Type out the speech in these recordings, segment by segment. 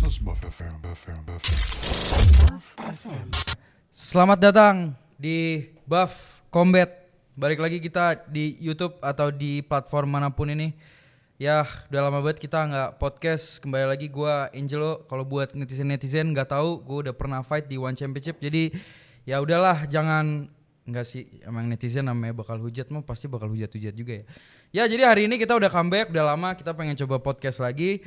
is Buff FM. Selamat datang di Buff Combat. Balik lagi kita di YouTube atau di platform manapun ini. Ya, udah lama banget kita nggak podcast. Kembali lagi gue Angelo. Kalau buat netizen nggak tahu, gue udah pernah fight di One Championship. Jadi ya udahlah, jangan nggak sih. Emang netizen namanya bakal hujat, mah pasti bakal hujat-hujat juga ya. Ya jadi hari ini kita udah comeback, udah lama kita pengen coba podcast lagi.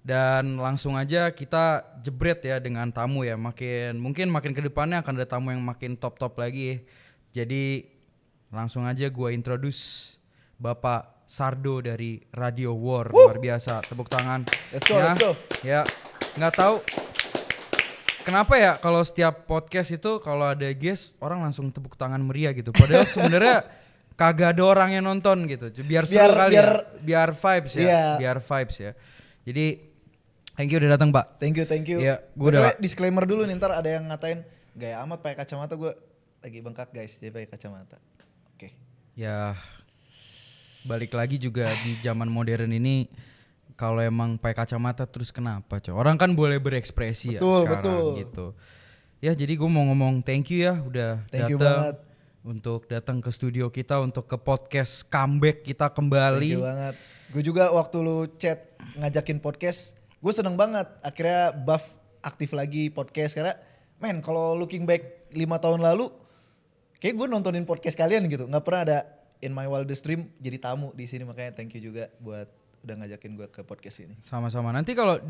Dan langsung aja kita jebret ya dengan tamu ya. Mungkin makin ke depannya akan ada tamu yang makin top lagi. Jadi langsung aja gue introduce Bapak Sardo dari Radio War. Luar biasa, tepuk tangan. Let's go. Ya, nggak tahu kenapa ya kalau setiap podcast itu kalau ada guest orang langsung tepuk tangan meriah gitu. Padahal sebenarnya kagak ada orang yang nonton gitu. Biar seru kali ya. Biar vibes ya. Iya. Biar vibes ya. Jadi thank you udah datang, Pak. Thank you. Iya, Gue udah disclaimer dulu nih, ntar ada yang ngatain gaya amat pakai kacamata. Gue lagi bengkak guys, jadi pakai kacamata. Oke. Ya balik lagi juga di zaman modern ini, kalau emang pakai kacamata terus kenapa, coy? Orang kan boleh berekspresi ya sekarang gitu. Ya jadi gue mau ngomong thank you ya udah datang untuk datang ke studio kita untuk ke podcast comeback kita kembali. Thank you banget. Gue juga waktu lu chat ngajakin podcast, gue seneng banget. Akhirnya Buff aktif lagi podcast karena men kalau looking back 5 tahun lalu kayak gue nontonin podcast kalian gitu. Gak pernah ada in my wildest dream jadi tamu di sini, makanya thank you juga buat udah ngajakin gue ke podcast ini. Sama-sama. Nanti kalau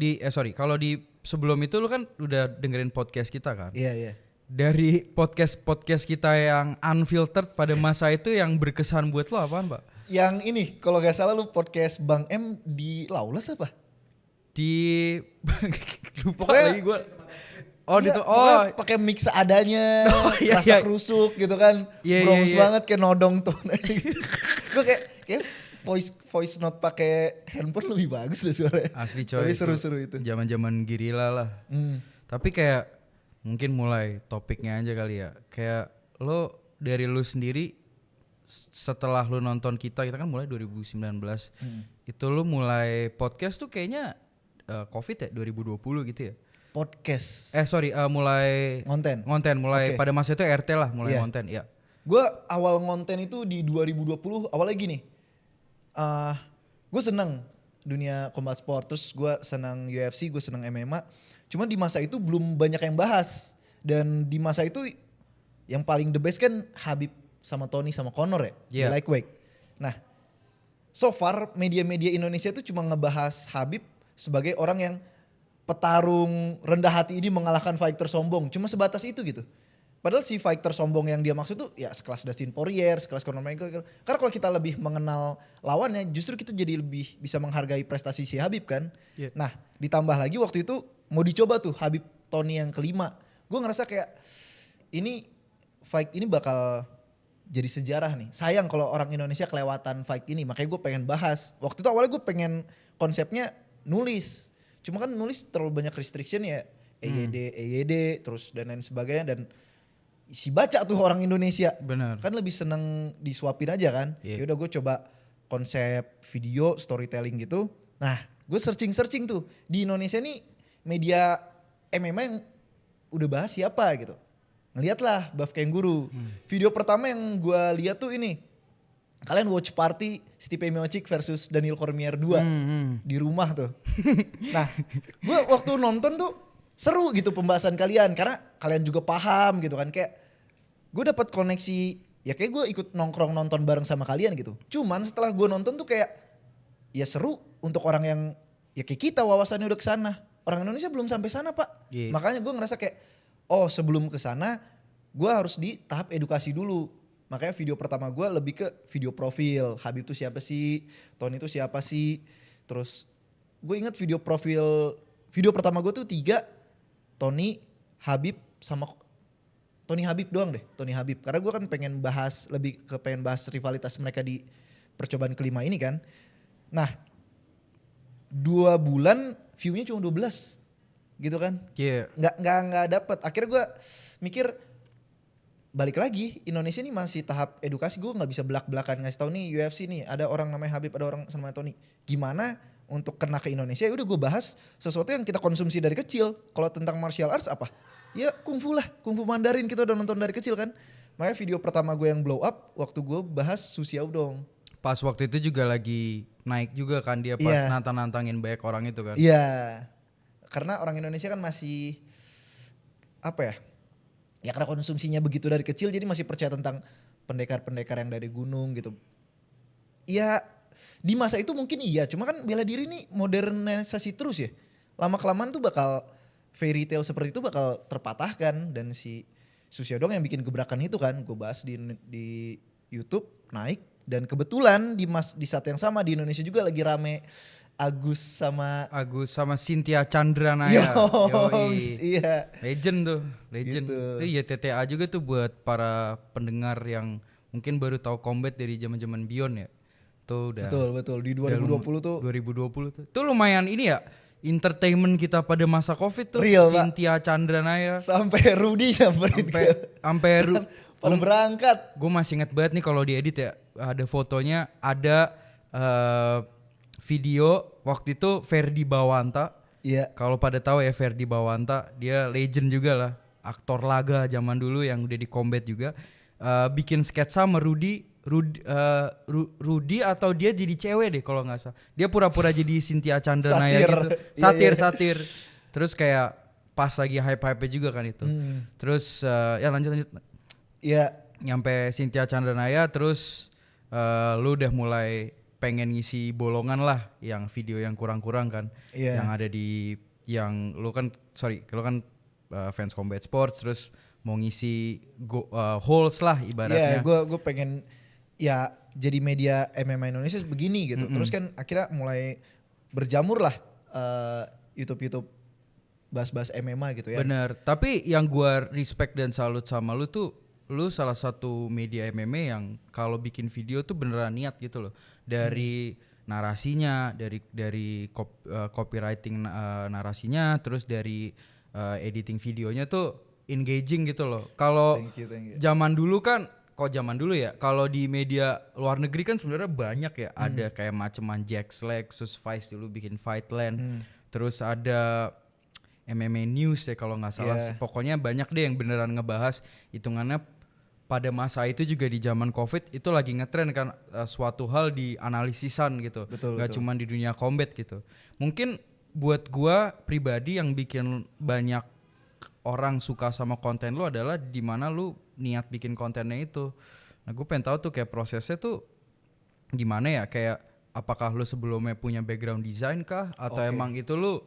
kalau di sebelum itu lu kan udah dengerin podcast kita kan? Iya. Dari podcast kita yang unfiltered pada masa itu yang berkesan buat lo apaan, Pak? Yang ini kalau gak salah lu podcast Bang M di Lawless apa? Di lupa Pokoknya, lagi gue. Pakai mix seadanya, iya, rasa iya. krusuk gitu kan. Iya, Bronx iya. banget kayak nodong tuh. Gue kayak voice note pakai handphone lebih bagus deh suaranya. Asli coy. Tapi seru-seru itu. Zaman-zaman gerila lah. Tapi kayak mungkin mulai topiknya aja kali ya. Kayak lo dari lu sendiri setelah lu nonton kita kan mulai 2019. Itu lu mulai podcast tuh kayaknya Covid ya 2020 gitu ya. Podcast. Mulai Ngonten. Mulai Okay. pada masa itu RT lah mulai Iya. ngonten ya. Gue awal ngonten itu di 2020 awalnya gini. Gue seneng dunia combat sport, terus gue senang UFC, gue senang MMA. Cuma di masa itu belum banyak yang bahas. Dan di masa itu yang paling the best kan Khabib sama Tony sama Conor ya, di Yeah. lightweight. Nah, so far media-media Indonesia itu cuma ngebahas Khabib sebagai orang yang petarung rendah hati ini mengalahkan fighter sombong. Cuma sebatas itu gitu. Padahal si fighter sombong yang dia maksud tuh ya sekelas Dustin Poirier, sekelas Conor McGregor. Karena kalau kita lebih mengenal lawannya, justru kita jadi lebih bisa menghargai prestasi si Khabib kan. Yeah. Nah, ditambah lagi waktu itu mau dicoba tuh Khabib Tony yang kelima. Gue ngerasa kayak ini fight ini bakal jadi sejarah nih. Sayang kalau orang Indonesia kelewatan fight ini, makanya gue pengen bahas. Waktu itu awalnya gue pengen konsepnya nulis. Cuma kan nulis terlalu banyak restriction ya. EYD, terus dan lain sebagainya. Dan si baca tuh orang Indonesia. Bener. Kan lebih seneng disuapin aja kan. Yeah. Yaudah gue coba konsep video, storytelling gitu. Nah gue searching tuh. Di Indonesia nih media MMA yang udah bahas siapa gitu. Ngeliatlah Buff Kangaroo. Video pertama yang gue lihat tuh ini. Kalian watch party Stipe Miocic versus Daniel Cormier 2 di rumah tuh. Nah, gue waktu nonton tuh seru gitu pembahasan kalian karena kalian juga paham gitu kan, kayak gue dapat koneksi ya, kayak gue ikut nongkrong nonton bareng sama kalian gitu. Cuman setelah gue nonton tuh kayak ya seru untuk orang yang ya kayak kita wawasannya udah kesana. Orang Indonesia belum sampai sana, Pak. Yeah. Makanya gue ngerasa kayak sebelum kesana gue harus di tahap edukasi dulu. Makanya video pertama gue lebih ke video profil. Khabib tuh siapa sih? Tony tuh siapa sih? Terus gue ingat video pertama gue tuh 3. Tony, Khabib sama Tony Khabib doang deh. Tony Khabib. Karena gue kan pengen bahas rivalitas mereka di percobaan kelima ini kan. Nah 2 bulan view-nya cuma 12 gitu kan. Iya. Nggak dapet. Akhirnya gue mikir balik lagi Indonesia ini masih tahap edukasi. Gue nggak bisa belak-belakan ngasih tahu nih UFC nih ada orang namanya Khabib, ada orang namanya Tony. Gimana untuk kena ke Indonesia, ya udah gue bahas sesuatu yang kita konsumsi dari kecil. Kalau tentang martial arts apa? Ya kungfu lah, kungfu Mandarin kita udah nonton dari kecil kan. Makanya video pertama gue yang blow up waktu gue bahas Susiaudong. Pas waktu itu juga lagi naik juga kan dia pas Iya. nantang-nantangin banyak orang itu kan. Iya, karena orang Indonesia kan masih apa ya? Ya karena konsumsinya begitu dari kecil, jadi masih percaya tentang pendekar-pendekar yang dari gunung gitu. Ya di masa itu mungkin iya, cuma kan bela diri nih modernisasi terus ya. Lama-kelamaan tuh bakal fairy tale seperti itu bakal terpatahkan, dan si Susiaudong yang bikin gebrakan itu kan gue bahas di YouTube naik, dan kebetulan di saat yang sama di Indonesia juga lagi rame Agus sama Cynthia Chandranaya. Yoms, iya. Legend tuh, legend. Gitu. Itu ya TTA juga tuh buat para pendengar yang mungkin baru tahu combat dari zaman-zaman Beyond ya. Tuh udah. Betul di 2020 tuh 2020 tuh. Tuh lumayan ini ya, entertainment kita pada masa Covid tuh. Real, Pak. Cynthia Chandranaya. sampai Rudy nyamperin Sampai pada berangkat. gue masih inget banget nih kalau diedit ya, ada fotonya, ada video waktu itu Ferdi Bawanta. Iya. Kalau pada tahu ya Ferdi Bawanta, dia legend juga lah, aktor laga zaman dulu yang udah di combat juga. Bikin sketsa sama Rudy atau dia jadi cewek deh kalau nggak salah. Dia pura-pura jadi Cynthia Chandranaya Satir. gitu. Iya. Satir. Terus kayak pas lagi hype-hype juga kan itu. Terus ya lanjut. Iya. Nyampe Cynthia Chandranaya terus lu udah mulai pengen ngisi bolongan lah, yang video yang kurang-kurang kan. Iya. Yang ada di yang lu kan fans combat sports, terus mau ngisi holes lah ibaratnya. Iya, gue pengen ya jadi media MMA Indonesia begini gitu. Terus kan akhirnya mulai berjamur lah YouTube bahas-bahas MMA gitu ya. Bener, tapi yang gua respect dan salut sama lu tuh, lu salah satu media MMA yang kalau bikin video tuh beneran niat gitu loh. Dari narasinya, dari copywriting narasinya, terus dari editing videonya tuh engaging gitu loh. Kalau Thank you. zaman dulu kan, kalau di media luar negeri kan sebenarnya banyak ya. Ada kayak maceman Jack Slack, Sus Vice dulu bikin Fightland. Terus ada MMA News ya kalau nggak salah. Yeah. Pokoknya banyak deh yang beneran ngebahas. Hitungannya pada masa itu juga di zaman COVID itu lagi ngetren kan, suatu hal dianalisisan gitu. Gak cuma di dunia combat gitu. Mungkin buat gua pribadi yang bikin banyak orang suka sama konten lu adalah di mana lu niat bikin kontennya itu. Nah gue pengen tahu tuh kayak prosesnya tuh gimana ya, kayak apakah lu sebelumnya punya background design kah, atau emang itu lu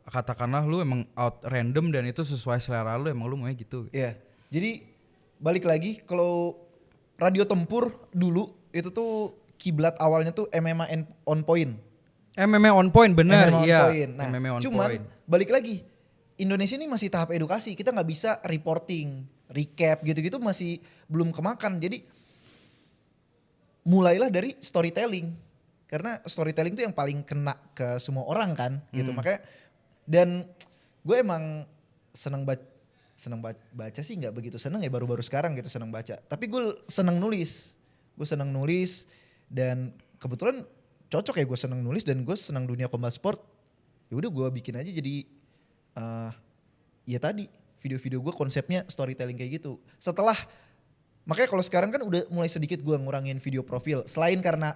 katakanlah lu emang out random dan itu sesuai selera lu, emang lu maunya gitu. Iya. Jadi balik lagi, kalau radio tempur dulu itu tuh kiblat awalnya tuh MMA on point. MMA on point bener, MMA on iya. point. Nah, MMA on cuman point. balik lagi, Indonesia ini masih tahap edukasi. Kita nggak bisa reporting, recap gitu-gitu masih belum kemakan. Jadi mulailah dari storytelling. Karena storytelling itu yang paling kena ke semua orang kan gitu. Makanya, dan gue emang seneng baca sih, nggak begitu seneng ya baru-baru sekarang gitu seneng baca. Tapi gue seneng nulis. Dan kebetulan cocok ya, gue seneng nulis dan gue seneng dunia combat sport. Ya udah gue bikin aja jadi ya tadi video-video gue konsepnya storytelling kayak gitu. Makanya kalau sekarang kan udah mulai sedikit gue ngurangin video profil. Selain karena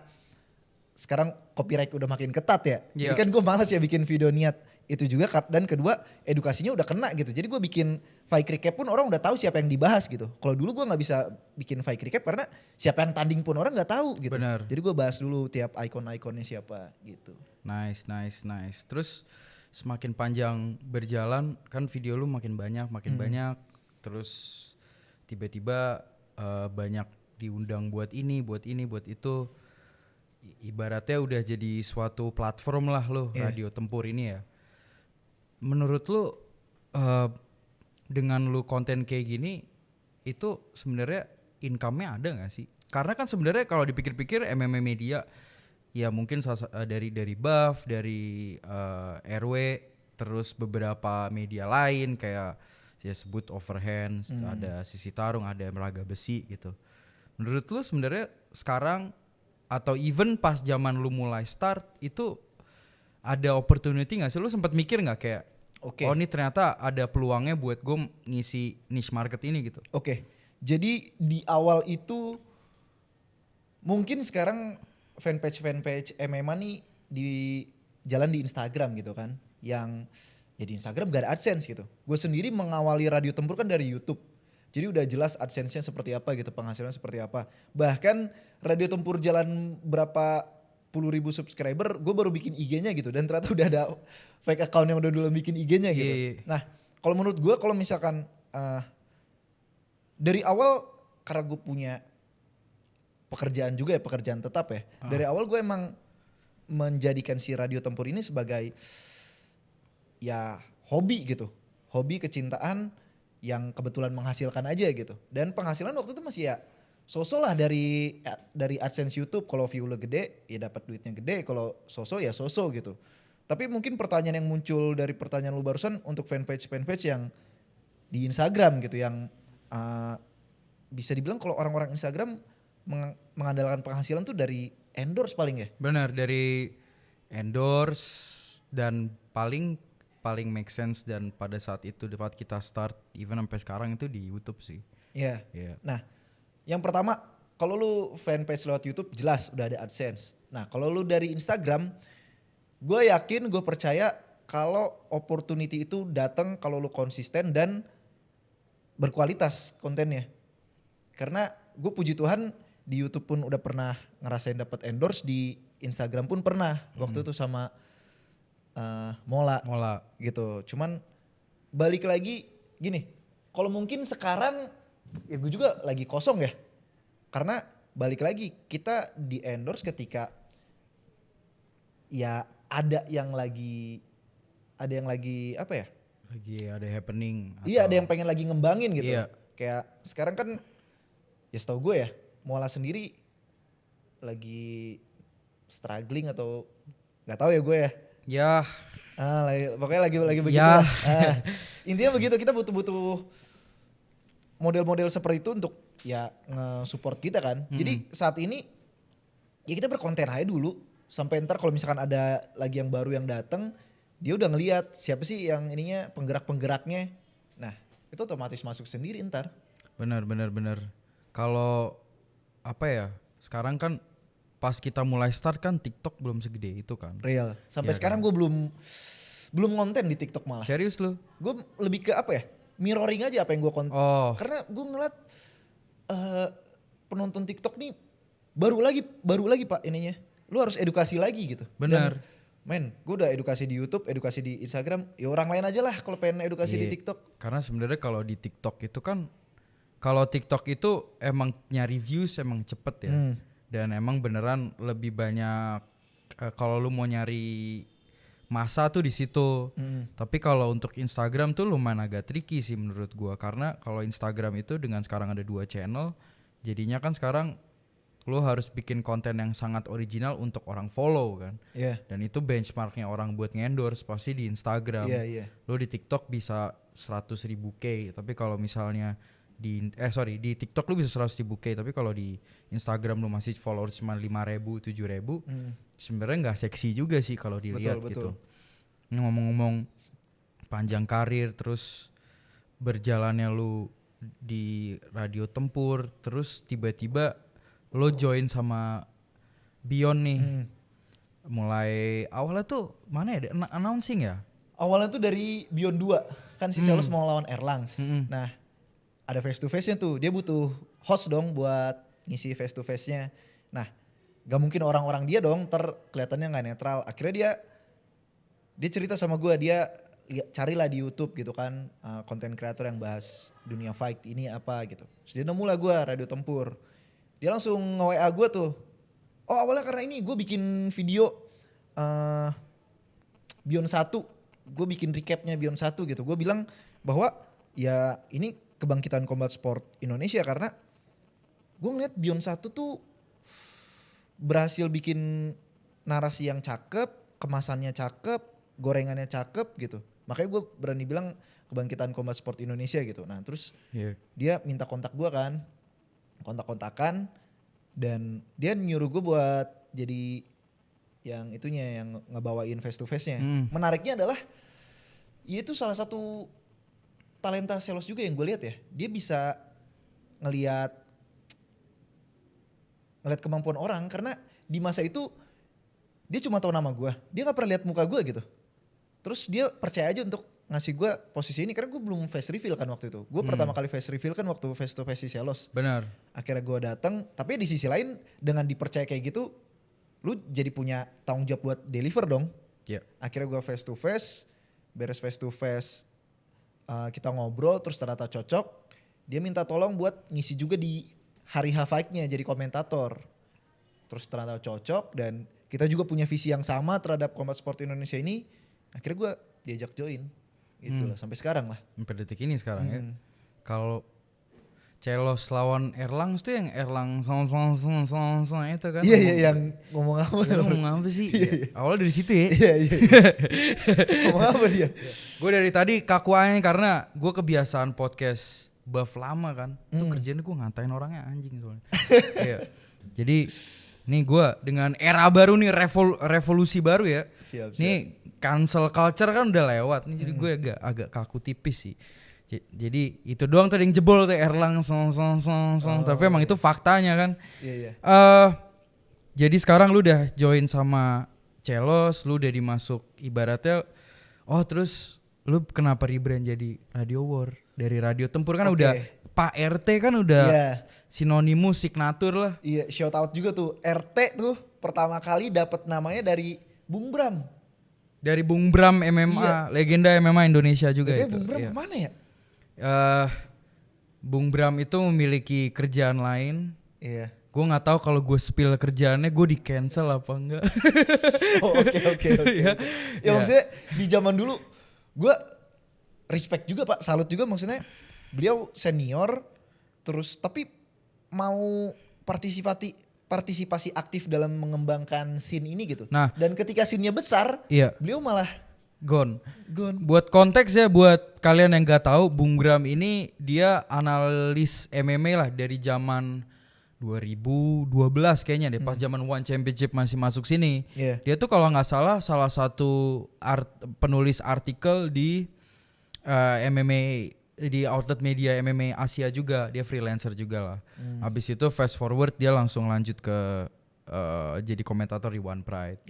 sekarang copyright udah makin ketat ya. Yeah. Jadi kan gue malas ya bikin video niat. Itu juga, dan kedua edukasinya udah kena gitu. Jadi gue bikin fight recap pun orang udah tahu siapa yang dibahas gitu. Kalau dulu gue nggak bisa bikin fight recap karena siapa yang tanding pun orang nggak tahu gitu. Bener. Jadi gue bahas dulu tiap ikon-ikonnya siapa gitu. Nice. Terus semakin panjang berjalan kan video lu makin banyak. Terus tiba-tiba banyak diundang buat ini, buat itu. Ibaratnya udah jadi suatu platform lah lo, radio tempur ini ya. Menurut lu dengan lu konten kayak gini itu sebenarnya income-nya ada nggak sih? Karena kan sebenarnya kalau dipikir-pikir MMA media ya mungkin dari Buff, dari RW, terus beberapa media lain kayak saya sebut Overhand, ada Sisi Tarung, ada Meraga Besi gitu. Menurut lu sebenarnya sekarang atau even pas zaman lu mulai start itu ada opportunity gak sih? Lu sempat mikir gak kayak Oke. oh ini ternyata ada peluangnya buat gue ngisi niche market ini gitu. Oke. Jadi di awal itu mungkin sekarang fanpage MMA nih di jalan di Instagram gitu kan. Yang ya di Instagram gak ada AdSense gitu. Gue sendiri mengawali Radio Tempur kan dari YouTube. Jadi udah jelas AdSense-nya seperti apa gitu, penghasilannya seperti apa. Bahkan Radio Tempur jalan berapa puluh ribu subscriber, gue baru bikin IG-nya gitu. Dan ternyata udah ada fake account yang udah dulu bikin IG-nya gitu. Iya. Nah kalau menurut gue kalau misalkan dari awal karena gue punya pekerjaan juga ya, pekerjaan tetap ya. Dari awal gue emang menjadikan si Radio Tempur ini sebagai ya hobi gitu. Hobi kecintaan yang kebetulan menghasilkan aja gitu. Dan penghasilan waktu itu masih ya so-so lah dari AdSense YouTube. Kalau view lo gede ya dapat duitnya gede, kalau so-so ya so-so gitu. Tapi mungkin pertanyaan yang muncul dari pertanyaan lu barusan untuk fanpage yang di Instagram gitu yang bisa dibilang kalau orang-orang Instagram mengandalkan penghasilan tuh dari endorse paling ya. Benar, dari endorse dan paling make sense dan pada saat itu dapat kita start even sampai sekarang itu di YouTube sih. Iya. Yeah. Nah, yang pertama kalau lu fanpage lewat YouTube jelas udah ada AdSense. Nah, kalau lu dari Instagram, gue yakin, gue percaya kalau opportunity itu datang kalau lu konsisten dan berkualitas kontennya. Karena gue puji Tuhan di YouTube pun udah pernah ngerasain dapat endorse, di Instagram pun pernah waktu itu sama Mola gitu. Cuman balik lagi gini, kalau mungkin sekarang ya gue juga lagi kosong ya. Karena balik lagi kita di endorse ketika ya ada yang lagi apa ya? Lagi ada happening. Iya, ada yang pengen lagi ngembangin gitu. Iya. Kayak sekarang kan ya setahu gue ya, Mola sendiri lagi struggling atau nggak tahu ya gue ya. Ya. Pokoknya lagi begitu Ya. lah. Intinya begitu, kita butuh model-model seperti itu untuk ya nge-support kita kan. Jadi saat ini ya kita berkonten aja dulu sampai ntar kalau misalkan ada lagi yang baru yang datang, dia udah ngelihat siapa sih yang ininya penggerak-penggeraknya. Nah, itu otomatis masuk sendiri ntar. Benar. Kalau apa ya? Sekarang kan pas kita mulai start kan TikTok belum segede itu kan. Real. Sampai Iya sekarang kan? gue belum konten di TikTok malah. Serius lu? Gue lebih ke apa ya? Mirroring aja apa yang gue konten. Oh. Karena gue ngeliat penonton TikTok nih baru lagi Pak ininya. Lu harus edukasi lagi gitu. Benar. Gue udah edukasi di YouTube, edukasi di Instagram. Ya orang lain aja lah kalau pengen edukasi di TikTok. Karena sebenarnya kalau di TikTok itu kan, kalau TikTok itu emang nyari views emang cepet ya. Dan emang beneran lebih banyak kalau lu mau nyari masa tuh di situ. Tapi kalau untuk Instagram tuh lumayan agak tricky sih menurut gua, karena kalau Instagram itu dengan sekarang ada 2 channel, jadinya kan sekarang lu harus bikin konten yang sangat original untuk orang follow kan. Iya. Dan itu benchmarknya orang buat nge-endorse pasti di Instagram. Iya. Lu di TikTok bisa 100.000 K, tapi kalau misalnya di TikTok lu bisa 100.000 K, tapi kalau di Instagram lu masih followers cuma 5.000, 7.000, sebenarnya nggak seksi juga sih kalau dilihat gitu. Ngomong-ngomong panjang karir, terus berjalannya lu di Radio Tempur, terus tiba-tiba lo join sama Beyond nih. Mulai awalnya tuh mana ya, announcing ya? Awalnya tuh dari Beyond 2, kan si Selus mau lawan Erlangs. Nah, ada face to face-nya tuh. Dia butuh host dong buat ngisi face to face-nya. Nah, gak mungkin orang-orang dia dong kelihatannya gak netral. Akhirnya dia cerita sama gue, dia carilah di YouTube gitu kan, konten kreator yang bahas dunia fight ini apa gitu. Terus dia nemu lah gue Radio Tempur. Dia langsung nge-WA gue tuh. Oh awalnya karena ini gue bikin video Beyond 1. Gue bikin recapnya Beyond 1 gitu. Gue bilang bahwa ya ini kebangkitan combat sport Indonesia karena gue ngeliat Beyond 1 tuh berhasil bikin narasi yang cakep, kemasannya cakep, gorengannya cakep gitu. Makanya gue berani bilang kebangkitan combat sport Indonesia gitu. Nah terus dia minta kontak gue kan, kontak-kontakan. Dan dia nyuruh gue buat jadi yang itunya, yang ngebawain face to face-nya. Menariknya adalah ya itu salah satu talenta sales juga yang gue lihat ya. Dia bisa ngelihat kemampuan orang, karena di masa itu dia cuma tahu nama gue, dia nggak pernah lihat muka gue gitu. Terus dia percaya aja untuk ngasih gue posisi ini, karena gue belum face reveal kan waktu itu. Gue pertama kali face reveal kan waktu face to face di Selos. Benar. Akhirnya gue datang, tapi di sisi lain dengan dipercaya kayak gitu, lu jadi punya tanggung jawab buat deliver dong. Iya. Akhirnya gue face to face, beres face to face, kita ngobrol terus ternyata cocok. Dia minta tolong buat ngisi juga di hari H-Fight-nya jadi komentator. Terus ternyata cocok dan kita juga punya visi yang sama terhadap Combat Sport Indonesia ini. Akhirnya gue diajak join. Gitu lah, sampai sekarang lah. Sampai detik ini sekarang ya. Kalau Celos lawan Erlang tuh yang Erlang song itu kan. Iya yang ngomong apa. Ya, ngomong apa sih? Ya, awalnya dari situ ya. Iya. Ngomong apa dia? Gue dari tadi kaku aja karena gue kebiasaan podcast buff lama kan. Itu kerjaan gue ngatain orangnya anjing soalnya. Iya. Jadi nih gue dengan era baru nih, revolusi baru ya. Siap. Nih cancel culture kan udah lewat nih, jadi gue agak kaku tipis sih. Jadi itu doang tadi yang jebol tuh Erlang song. Tapi emang itu faktanya kan. Iya. Jadi sekarang lu udah join sama Celos, lu udah dimasuk ibaratnya. Oh terus lu kenapa rebrand jadi Radio War? Dari Radio Tempur kan udah Pak RT kan udah sinonimus signatur lah. Iya, shout out juga tuh. RT tuh pertama kali dapat namanya dari Bung Bram. Dari Bung Bram MMA, legenda MMA Indonesia juga itu. Bung Bram kemana ya? Bung Bram itu memiliki kerjaan lain. Iya. Gue nggak tahu kalau gue spill kerjaannya gue di cancel apa enggak. Oke. Ya maksudnya di zaman dulu gue respect juga Pak, salut juga, maksudnya beliau senior terus tapi mau partisipasi aktif dalam mengembangkan scene ini gitu. Nah, dan ketika scene-nya besar, beliau malah gone. Buat konteks ya, buat kalian yang nggak tahu, Bung Bram ini dia analis MMA lah dari zaman 2012 kayaknya deh, pas zaman One Championship masih masuk sini. Dia tuh kalau nggak salah satu penulis artikel di MMA, di outlet media MMA Asia juga, dia freelancer juga lah. Habis itu fast forward dia langsung lanjut ke jadi komentator di One Pride.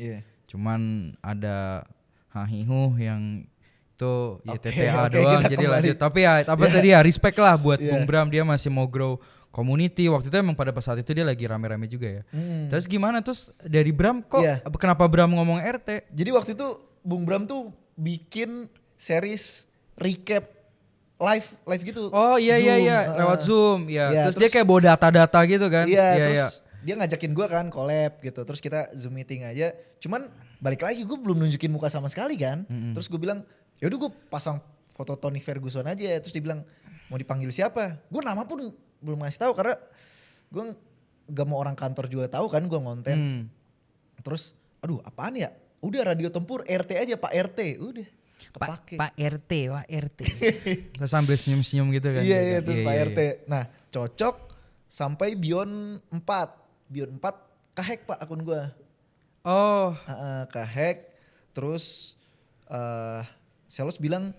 Cuman ada Hahihu yang itu YTTA doang jadi lanjut. Tapi ya tadi ya respect lah buat Bung Bram, dia masih mau grow community. Waktu itu emang pada saat itu dia lagi rame-rame juga ya. Terus gimana terus dari Bram kok kenapa Bram ngomong RT? Jadi waktu itu Bung Bram tuh bikin series recap live gitu. Oh iya lewat Zoom ya. Terus dia kayak bawa data-data gitu kan. Terus dia ngajakin gue kan collab gitu. Terus kita Zoom meeting aja. Cuman balik lagi gue belum nunjukin muka sama sekali kan. Terus gue bilang yaudah gue pasang foto Tony Ferguson aja. Terus dia bilang mau dipanggil siapa? Gue nama pun belum ngasih tahu karena gue gak mau orang kantor juga tahu kan gue ngonten. Terus aduh apaan ya? Udah Radio Tempur RT aja Pak RT. Udah. Kepake. Pak RT. Terus sambil senyum-senyum gitu kan. Iya terus Pak RT. Nah cocok sampai Beyond 4 kehack Pak akun gue. Oh. Kehack. Terus sales bilang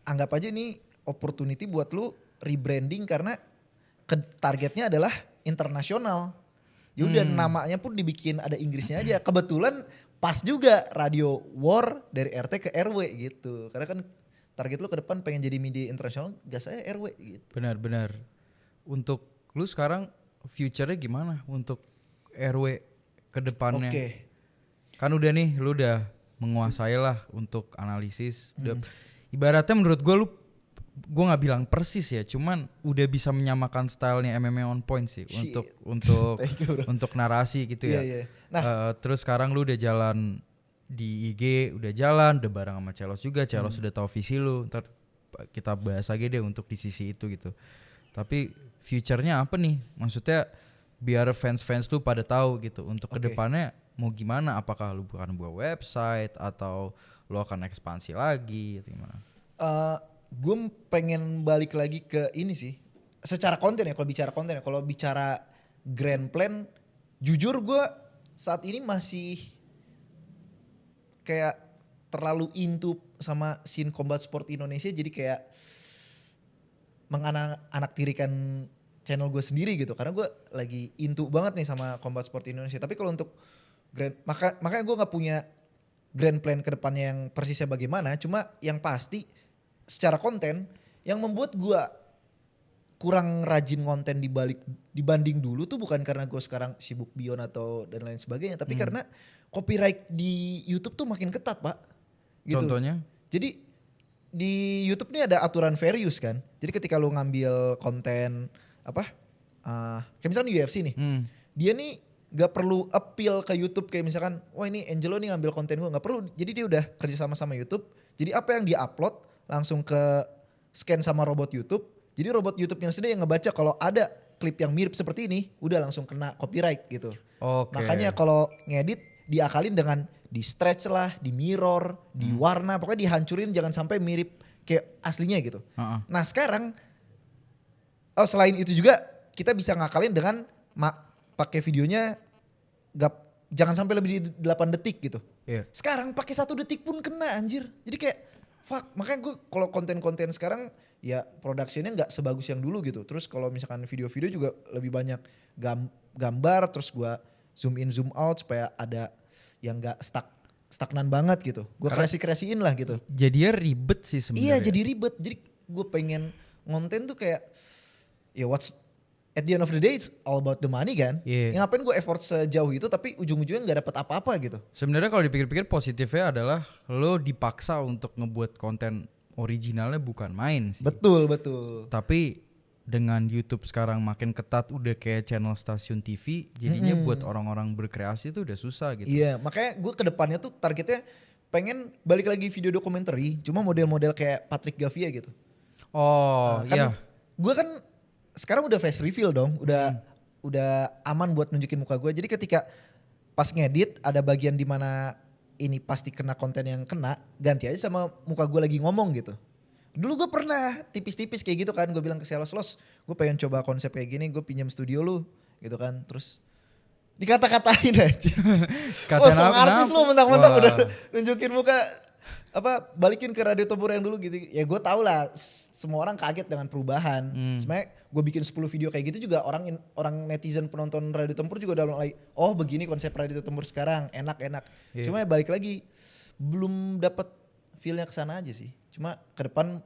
anggap aja ini opportunity buat lu rebranding karena targetnya adalah internasional. Ya udah namanya pun dibikin ada Inggrisnya aja. Kebetulan pas juga Radio War dari RT ke RW gitu. Karena kan target lu ke depan pengen jadi media internasional, gas saya RW gitu. Benar. Untuk lu sekarang future-nya gimana untuk RW ke depannya? Kan udah nih lu udah menguasai lah untuk analisis. Udah, ibaratnya menurut gue nggak bilang persis ya, cuman udah bisa menyamakan stylenya MMA on point sih. untuk narasi gitu ya. Nah, terus sekarang lu udah jalan di IG, udah bareng sama Celos juga. Celos udah tahu visi lu. Ntar kita bahas lagi deh untuk di sisi itu gitu. Tapi future-nya apa nih? Maksudnya biar fans lu pada tahu gitu. Untuk kedepannya mau gimana? Apakah lu bukan buat website atau lu akan ekspansi lagi atau gimana? Gue pengen balik lagi ke ini sih. Secara konten ya, kalau bicara konten ya. Kalau bicara grand plan, jujur gue saat ini masih kayak terlalu into sama scene combat sport Indonesia, jadi kayak menganak-tirikan channel gue sendiri gitu, karena gue lagi into banget nih sama combat sport Indonesia. Tapi kalau untuk makanya gue nggak punya grand plan ke depannya yang persisnya bagaimana, cuma yang pasti secara konten yang membuat gue kurang rajin konten dibanding dulu tuh bukan karena gue sekarang sibuk Bion atau dan lain sebagainya, tapi karena copyright di YouTube tuh makin ketat, Pak. Gitu. Contohnya? Jadi di YouTube nih ada aturan fair use kan. Jadi ketika lu ngambil konten kayak misalnya UFC nih, dia nih gak perlu appeal ke YouTube kayak misalkan, wah ini Angelo nih ngambil konten gue, gak perlu. Jadi dia udah kerja sama YouTube. Jadi apa yang dia upload langsung ke scan sama robot YouTube. Jadi robot YouTube-nya sendiri yang ngebaca kalau ada klip yang mirip seperti ini, udah langsung kena copyright gitu. Oke. Makanya kalau ngedit diakalin dengan di stretch lah, di mirror, di warna, pokoknya dihancurin jangan sampai mirip kayak aslinya gitu. Nah sekarang, selain itu juga kita bisa ngakalin dengan pakai videonya jangan sampai lebih dari 8 detik gitu. Yeah. Sekarang pakai 1 detik pun kena anjir. Jadi kayak fuck, makanya gue kalau konten-konten sekarang ya produksinya nggak sebagus yang dulu gitu. Terus kalau misalkan video-video juga lebih banyak gambar, terus gue zoom in zoom out supaya ada yang nggak stagnan banget gitu. Gue kreasiin lah gitu. Jadinya ribet sih sebenarnya. Iya jadi ribet. Jadi gue pengen ngonten tuh kayak ya at the end of the day it's all about the money kan. Yeah. Ngapain gue effort sejauh itu tapi ujung-ujungnya nggak dapat apa-apa gitu. Sebenarnya kalau dipikir-pikir positifnya adalah lo dipaksa untuk ngebuat konten originalnya bukan main sih. Betul. Tapi dengan YouTube sekarang makin ketat, udah kayak channel stasiun TV, jadinya buat orang-orang berkreasi tuh udah susah gitu. Iya, makanya gue ke depannya tuh targetnya pengen balik lagi video dokumenter, cuma model-model kayak Patrick Gavia gitu. Oh iya. Gue kan sekarang udah face reveal dong, udah aman buat nunjukin muka gue. Jadi ketika pas ngedit ada bagian dimana ini pasti kena konten yang kena, ganti aja sama muka gue lagi ngomong gitu. Dulu gue pernah tipis-tipis kayak gitu kan, gue bilang ke sales, gue pengen coba konsep kayak gini, gue pinjam studio lu gitu kan. Terus dikata-katain aja. Song artis lu mentang-mentang udah nunjukin muka, balikin ke Radio Tempur yang dulu gitu. Ya gue tau lah semua orang kaget dengan perubahan. Sebenarnya gue bikin 10 video kayak gitu juga orang netizen penonton Radio Tempur juga udah mulai, oh begini konsep Radio Tempur sekarang, enak. Yeah. Cuma ya balik lagi belum dapat feel-nya kesana aja sih. Cuma ke depan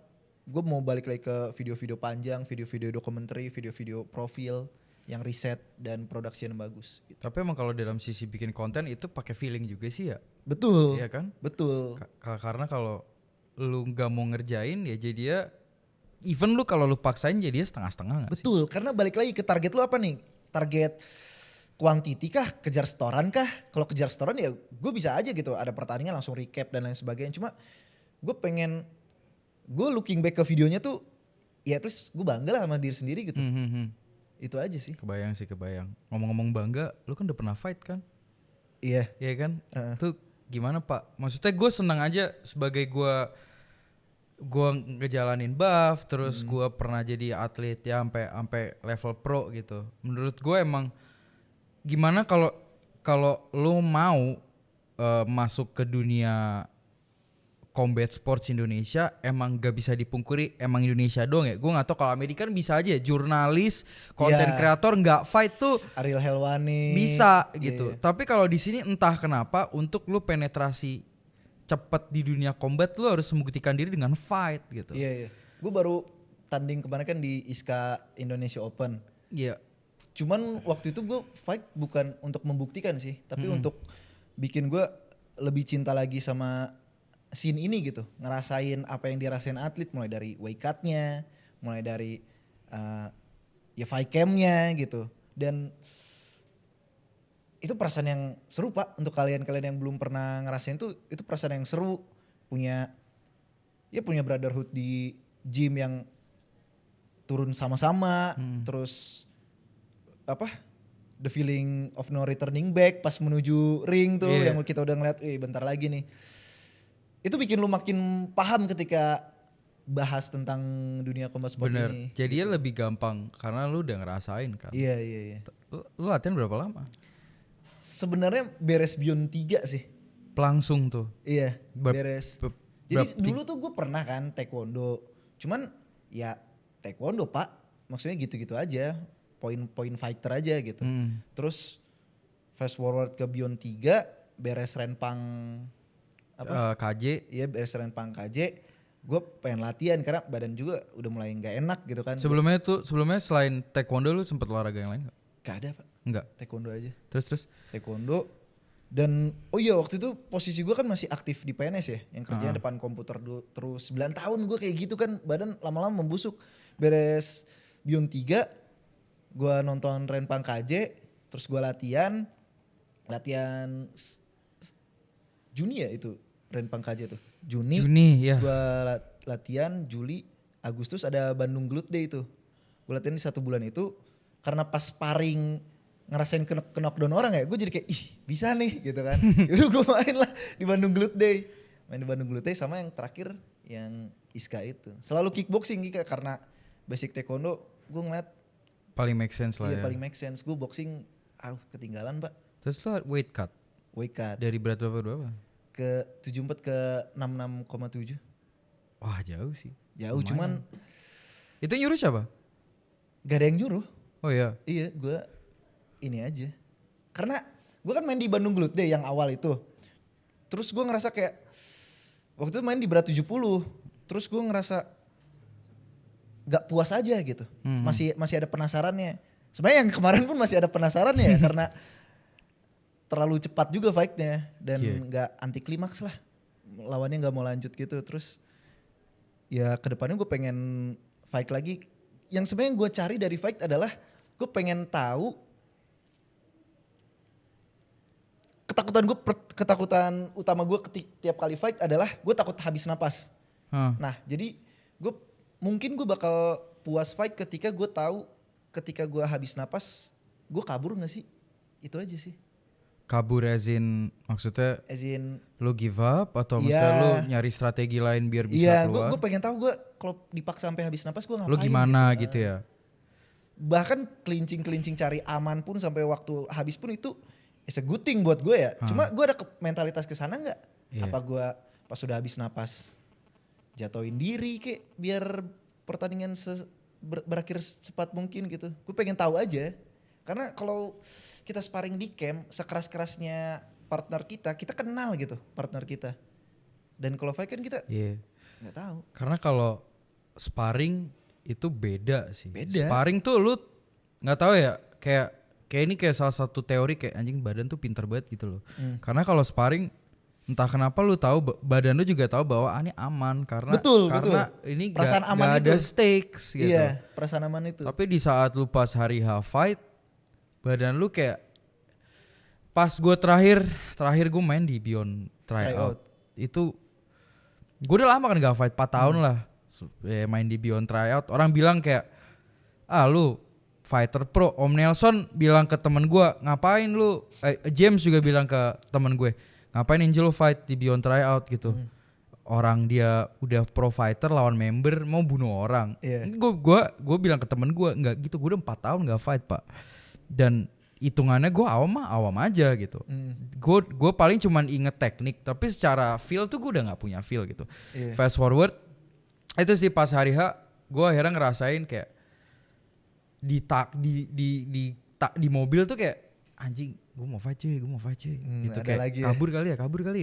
gue mau balik lagi ke video-video panjang, video-video dokumenter, video-video profil yang riset dan produksi yang bagus. Gitu. Tapi emang kalau dalam sisi bikin konten itu pakai feeling juga sih ya. Betul. Iya kan? Betul. Karena kalau lu nggak mau ngerjain ya jadinya, even lu kalau lu paksain jadinya setengah-setengah. Betul. Sih? Karena balik lagi ke target lu apa nih? Target quantity kah? Kejar setoran kah? Kalau kejar setoran ya gue bisa aja gitu. Ada pertandingan langsung recap dan lain sebagainya. Cuma gue looking back ke videonya tuh ya terus gue bangga lah sama diri sendiri gitu. Itu aja sih. Kebayang. Ngomong-ngomong bangga, lu kan udah pernah fight kan? Iya. Iya kan? Tuh gimana Pak? Maksudnya gue senang aja sebagai gue ngejalanin buff, terus gue pernah jadi atlet ya sampai level pro gitu. Menurut gue emang gimana kalau lu mau masuk ke dunia combat sports Indonesia, emang gak bisa dipungkiri emang Indonesia doang ya. Gue gak tahu kalau Amerika kan bisa aja jurnalis, konten kreator nggak fight tuh Ariel Helwani bisa gitu. Tapi kalau di sini entah kenapa untuk lu penetrasi cepet di dunia combat lu harus membuktikan diri dengan fight gitu. Iya. Gue baru tanding kemarin kan di ISKA Indonesia Open. Iya. Cuman waktu itu gue fight bukan untuk membuktikan sih, tapi untuk bikin gue lebih cinta lagi sama scene ini gitu, ngerasain apa yang dirasain atlet, mulai dari weight cut-nya, mulai dari ya fight cam-nya gitu. Dan itu perasaan yang seru Pak, untuk kalian yang belum pernah ngerasain tuh, itu perasaan yang seru. Punya brotherhood di gym yang turun sama-sama, terus the feeling of no returning back pas menuju ring tuh, yang kita udah ngeliat, bentar lagi nih. Itu bikin lu makin paham ketika bahas tentang dunia combat sport Bener. ini. Jadinya lebih gampang karena lu udah ngerasain kan. Iya. Lu latihan berapa lama? Sebenarnya beres Beyond 3 sih. Langsung tuh. Iya, Ber- beres. ber- Jadi berapa- dulu tuh gue pernah kan taekwondo. Cuman ya taekwondo pak, maksudnya gitu-gitu aja. Poin fighter aja gitu. Terus fast forward ke Beyond 3, beres Renpang KJ. Iya beres Renpang KJ. Gue pengen latihan karena badan juga udah mulai nggak enak gitu kan. Sebelumnya selain taekwondo lu sempet olahraga yang lain gak? Gak ada pak, Enggak. taekwondo aja. Terus? Taekwondo. Dan oh iya waktu itu posisi gue kan masih aktif di PNS ya, yang kerjanya depan komputer terus 9 tahun gue kayak gitu kan, badan lama-lama membusuk. Beres Beyond 3, gue nonton Renpang KJ, terus gue latihan Juni ya itu Renpang KJ tuh. Juni ya. gue latihan, Juli, Agustus ada Bandung Glute Day itu. Gue latihan di 1 bulan itu, karena pas sparring ngerasain ke knockdown orang ya, gue jadi kayak ih bisa nih gitu kan. Yaudah gue main lah di Bandung Glute Day. Main di Bandung Glute Day sama yang terakhir yang Iska itu. Selalu kickboxing Ika, karena basic taekwondo gue ngeliat paling make sense lah iya, ya. paling make sense. Gue boxing ketinggalan pak. Terus lu weight cut? Weight cut. Dari berat berapa? Ke 74 ke 66,7. Wah jauh sih. Jauh. Lumayan. Cuman itu nyuruh siapa? gak ada yang nyuruh. Oh iya. Iya gue ini aja. Karena gue kan main di Bandung Glute Day yang awal itu. Terus gue ngerasa kayak waktu itu main di berat 70. Terus gue ngerasa gak puas aja gitu. Masih ada penasarannya. Sebenarnya yang kemarin pun masih ada penasarannya ya karena terlalu cepat juga fightnya dan gak anti klimaks lah. Lawannya gak mau lanjut gitu. Terus ya kedepannya gue pengen fight lagi. Yang sebenarnya gue cari dari fight adalah gue pengen tahu ketakutan utama gue tiap kali fight adalah gue takut habis napas. Nah jadi mungkin gue bakal puas fight ketika gue tahu ketika gue habis napas gue kabur nggak sih? Itu aja sih. Kabur maksudnya lu give up atau maksudnya lu nyari strategi lain biar bisa keluar? Iya, gue pengen tahu gue kalau dipaksa sampai habis napas gue ngapain. Lu gimana gitu ya? Bahkan kelincing cari aman pun sampai waktu habis pun itu it's a good thing buat gue ya. Cuma gue ada mentalitas kesana nggak? Apa gue pas sudah habis napas jatuhin diri kayak biar pertandingan berakhir secepat mungkin gitu. Gue pengen tahu aja. Karena kalau kita sparring di camp, sekeras-kerasnya partner kita kenal gitu partner kita. Dan kalau fight kan kita nggak tahu. Karena kalau sparring itu beda sih. Beda. Sparring tuh lu nggak tahu ya, kayak ini kayak salah satu teori kayak anjing badan tuh pinter banget gitu loh. Karena kalau sparring entah kenapa lu tahu badan lu juga tahu bahwa ini aman karena betul. ini perasaan aman gak ada stakes gitu. Iya, perasaan aman itu. Tapi di saat lu pas hari H fight badan lu kayak pas gue terakhir gue main di Beyond Tryout itu gue udah lama kan gak fight 4 tahun lah main di Beyond Tryout. Orang bilang kayak lu fighter pro. Om Nelson bilang ke temen gue ngapain lu James juga bilang ke temen gue ngapain Angel fight di Beyond Tryout gitu. Orang dia udah pro fighter lawan member mau bunuh orang. Gue bilang ke temen gue nggak gitu, gue udah 4 tahun nggak fight pak. Dan hitungannya gue awam aja gitu. Gue paling cuman inget teknik, tapi secara feel tuh gue udah nggak punya feel gitu. Fast forward itu sih pas hari H gue akhirnya ngerasain kayak di mobil tuh kayak anjing gue mau fight cuy gitu kayak lagi kabur kali ya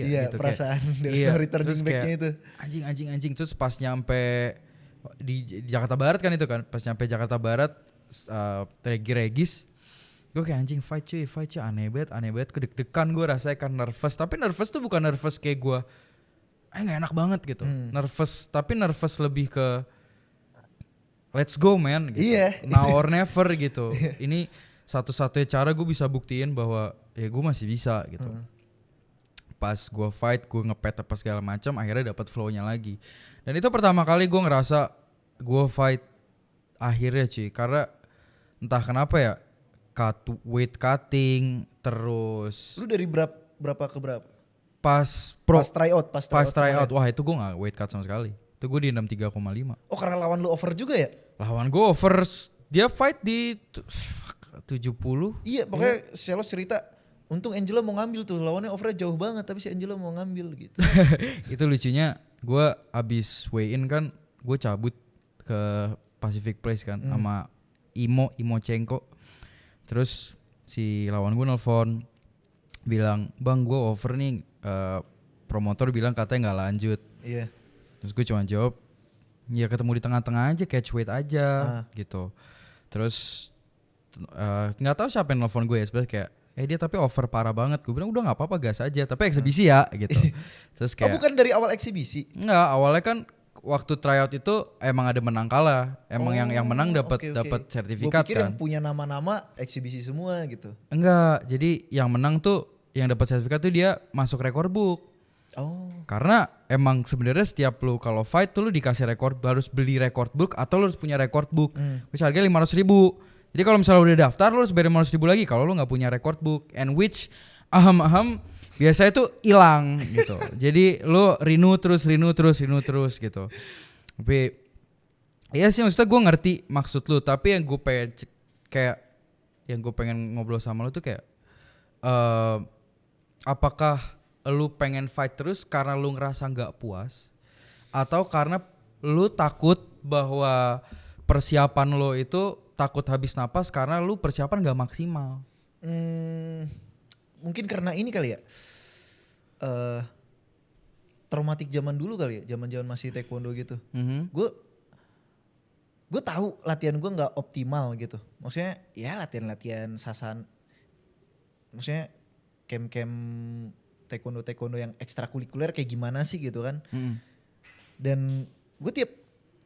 iya, gitu perasaan dari story turning back-nya itu anjing terus pas nyampe di Jakarta Barat kan itu kan pas nyampe Jakarta Barat Regis gue kayak anjing fight cuy aneh banget kedeg-degan gue rasanya kan nervous, tapi nervous tuh bukan nervous kayak gue nggak enak banget gitu. Nervous tapi nervous lebih ke let's go man gitu. Now or never gitu. Ini satu-satunya cara gue bisa buktiin bahwa ya gue masih bisa gitu. Pas gue fight gue ngepet apa segala macam akhirnya dapat flow-nya lagi. Dan itu pertama kali gue ngerasa gue fight akhirnya cuy, karena entah kenapa ya weight cutting terus. Lu dari berapa ke berapa? Pas tryout. Wah itu gue gak weight cut sama sekali. Itu gue di 63,5. Oh karena lawan lu over juga ya? Lawan gue over, dia fight di 70. Iya pokoknya Selos cerita, untung Angelo mau ngambil tuh, lawannya overnya jauh banget tapi si Angelo mau ngambil gitu. Itu lucunya, gue abis weigh in kan, gue cabut ke Pacific Place kan sama Imochenko. Terus si lawan gue nelfon bilang, "Bang, gue over nih, promotor bilang katanya nggak lanjut." Iya. Terus gue cuma jawab, ya ketemu di tengah-tengah aja, catch weight aja gitu. Terus nggak tahu siapa yang nelfon gue ya, sebenarnya kayak dia tapi over parah banget. Gue bilang udah nggak apa-apa, gas aja, tapi eksibisi ya gitu. Terus kayak bukan dari awal eksibisi? Enggak, awalnya kan waktu tryout itu emang ada menang kalah. Emang yang menang dapat sertifikat. Gue pikir kan. yang punya nama-nama eksibisi semua gitu. Enggak, jadi yang menang tuh yang dapat sertifikat tuh dia masuk record book. Oh. Karena emang sebenarnya setiap lu kalau fight tuh lu dikasih record, harus beli record book atau lu harus punya record book. Which harganya 500.000. Jadi kalau misalnya udah daftar lu harus bayar 500.000 lagi kalau lu nggak punya record book. And which biasanya tuh hilang gitu. Jadi lu renew terus gitu. Tapi iya sih, maksudnya gue ngerti maksud lu, tapi yang gue pengen ngobrol sama lu tuh kayak apakah lu pengen fight terus karena lu ngerasa nggak puas, atau karena lu takut bahwa persiapan lo itu takut habis napas karena lu persiapan nggak maksimal? Mungkin karena ini kali ya, traumatik zaman dulu kali ya, zaman masih taekwondo gitu. Gue tahu latihan gue nggak optimal gitu. Maksudnya ya latihan sasan, maksudnya camp taekwondo yang ekstrakurikuler kayak gimana sih gitu kan. Dan gue tiap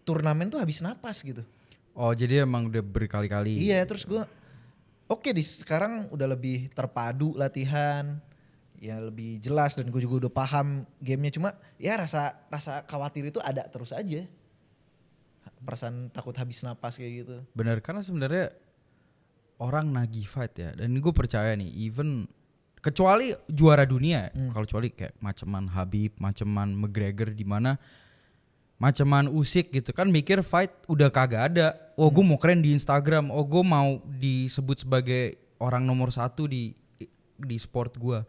turnamen tuh habis napas gitu. Oh jadi emang udah berkali-kali. Iya, terus gue sekarang udah lebih terpadu latihan, ya lebih jelas, dan gue juga udah paham gamenya. Cuma ya rasa khawatir itu ada terus aja, perasaan takut habis napas kayak gitu. Bener, karena sebenarnya orang nagih fight ya, dan gue percaya nih, even kecuali juara dunia, kalau kecuali kayak maceman Habib, maceman McGregor, di mana maceman Usyk gitu kan mikir fight udah kagak ada. Oh gue mau keren di Instagram, oh gue mau disebut sebagai orang nomor 1 di sport gue.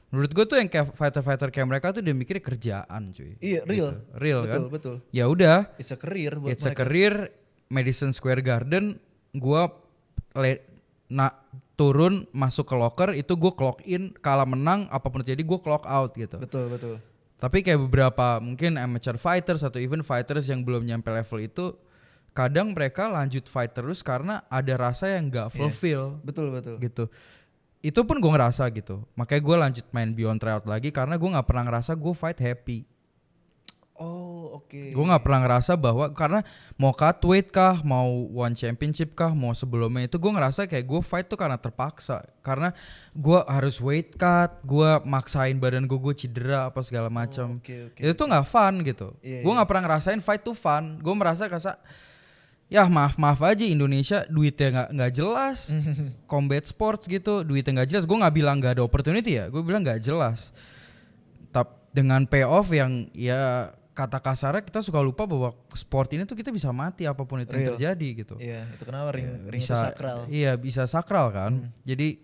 Menurut gue tuh yang kayak fighter kayak mereka tuh dia mikirnya kerjaan cuy. Iya, real. Gitu. Real kan? Betul. Ya udah. It's a career buat mereka. It's a career. Madison Square Garden, gue turun masuk ke locker itu gue clock in, kalah menang apapun terjadi gue clock out gitu. Betul. Tapi kayak beberapa mungkin amateur fighters atau even fighters yang belum nyampe level itu, kadang mereka lanjut fight terus karena ada rasa yang gak fulfill. Betul. Gitu. Itu pun gue ngerasa gitu. Makanya gue lanjut main Beyond Tryout lagi karena gue gak pernah ngerasa gue fight happy. Oh oke. Gue gak pernah ngerasa bahwa karena mau cut weight kah, mau one championship kah, mau sebelumnya itu gue ngerasa kayak gue fight tuh karena terpaksa. Karena gue harus weight cut, gue maksain badan gue cedera apa segala macam. Itu tuh gak fun gitu. Gue gak pernah ngerasain fight tuh fun. Gue merasa ya maaf aja Indonesia duitnya nggak jelas. Combat sports gitu duitnya nggak jelas. Gue nggak bilang nggak ada opportunity ya, gue bilang nggak jelas. Tapi dengan payoff yang ya kata kasarnya kita suka lupa bahwa sport ini tuh kita bisa mati apapun itu yang terjadi gitu. Iya, itu kenapa ring bisa, itu sakral. Iya, bisa sakral kan. Jadi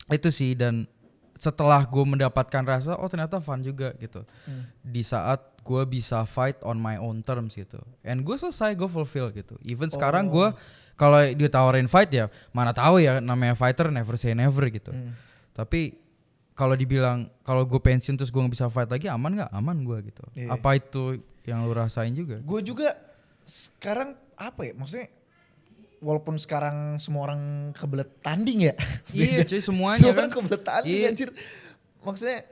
itu sih, dan setelah gue mendapatkan rasa ternyata fun juga gitu. Di saat gue bisa fight on my own terms gitu. And gue selesai, gue fulfill gitu. Even sekarang gue kalau ditawarin fight ya mana tahu ya, namanya fighter never say never gitu. Tapi kalau dibilang kalau gue pensiun terus gue nggak bisa fight lagi, aman nggak? Aman gue gitu. Yeah. Apa itu yang lu rasain juga? Gue juga sekarang apa ya, maksudnya walaupun sekarang semua orang kebelet tanding ya. Iya cuy, semuanya semua kan orang kebelet tanding anjir. Maksudnya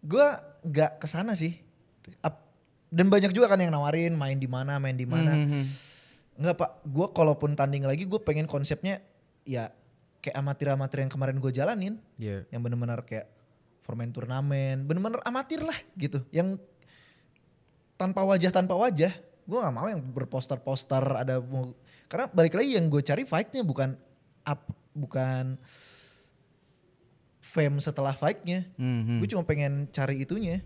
gue nggak kesana sih. Dan banyak juga kan yang nawarin main di mana. Nggak pak, gue kalaupun tanding lagi gue pengen konsepnya ya kayak amatir yang kemarin gue jalanin, yang benar-benar kayak formain turnamen, benar-benar amatir lah gitu, yang tanpa wajah, gue nggak mau yang berposter ada, karena balik lagi yang gue cari fightnya bukan fame setelah fightnya, gue cuma pengen cari itunya,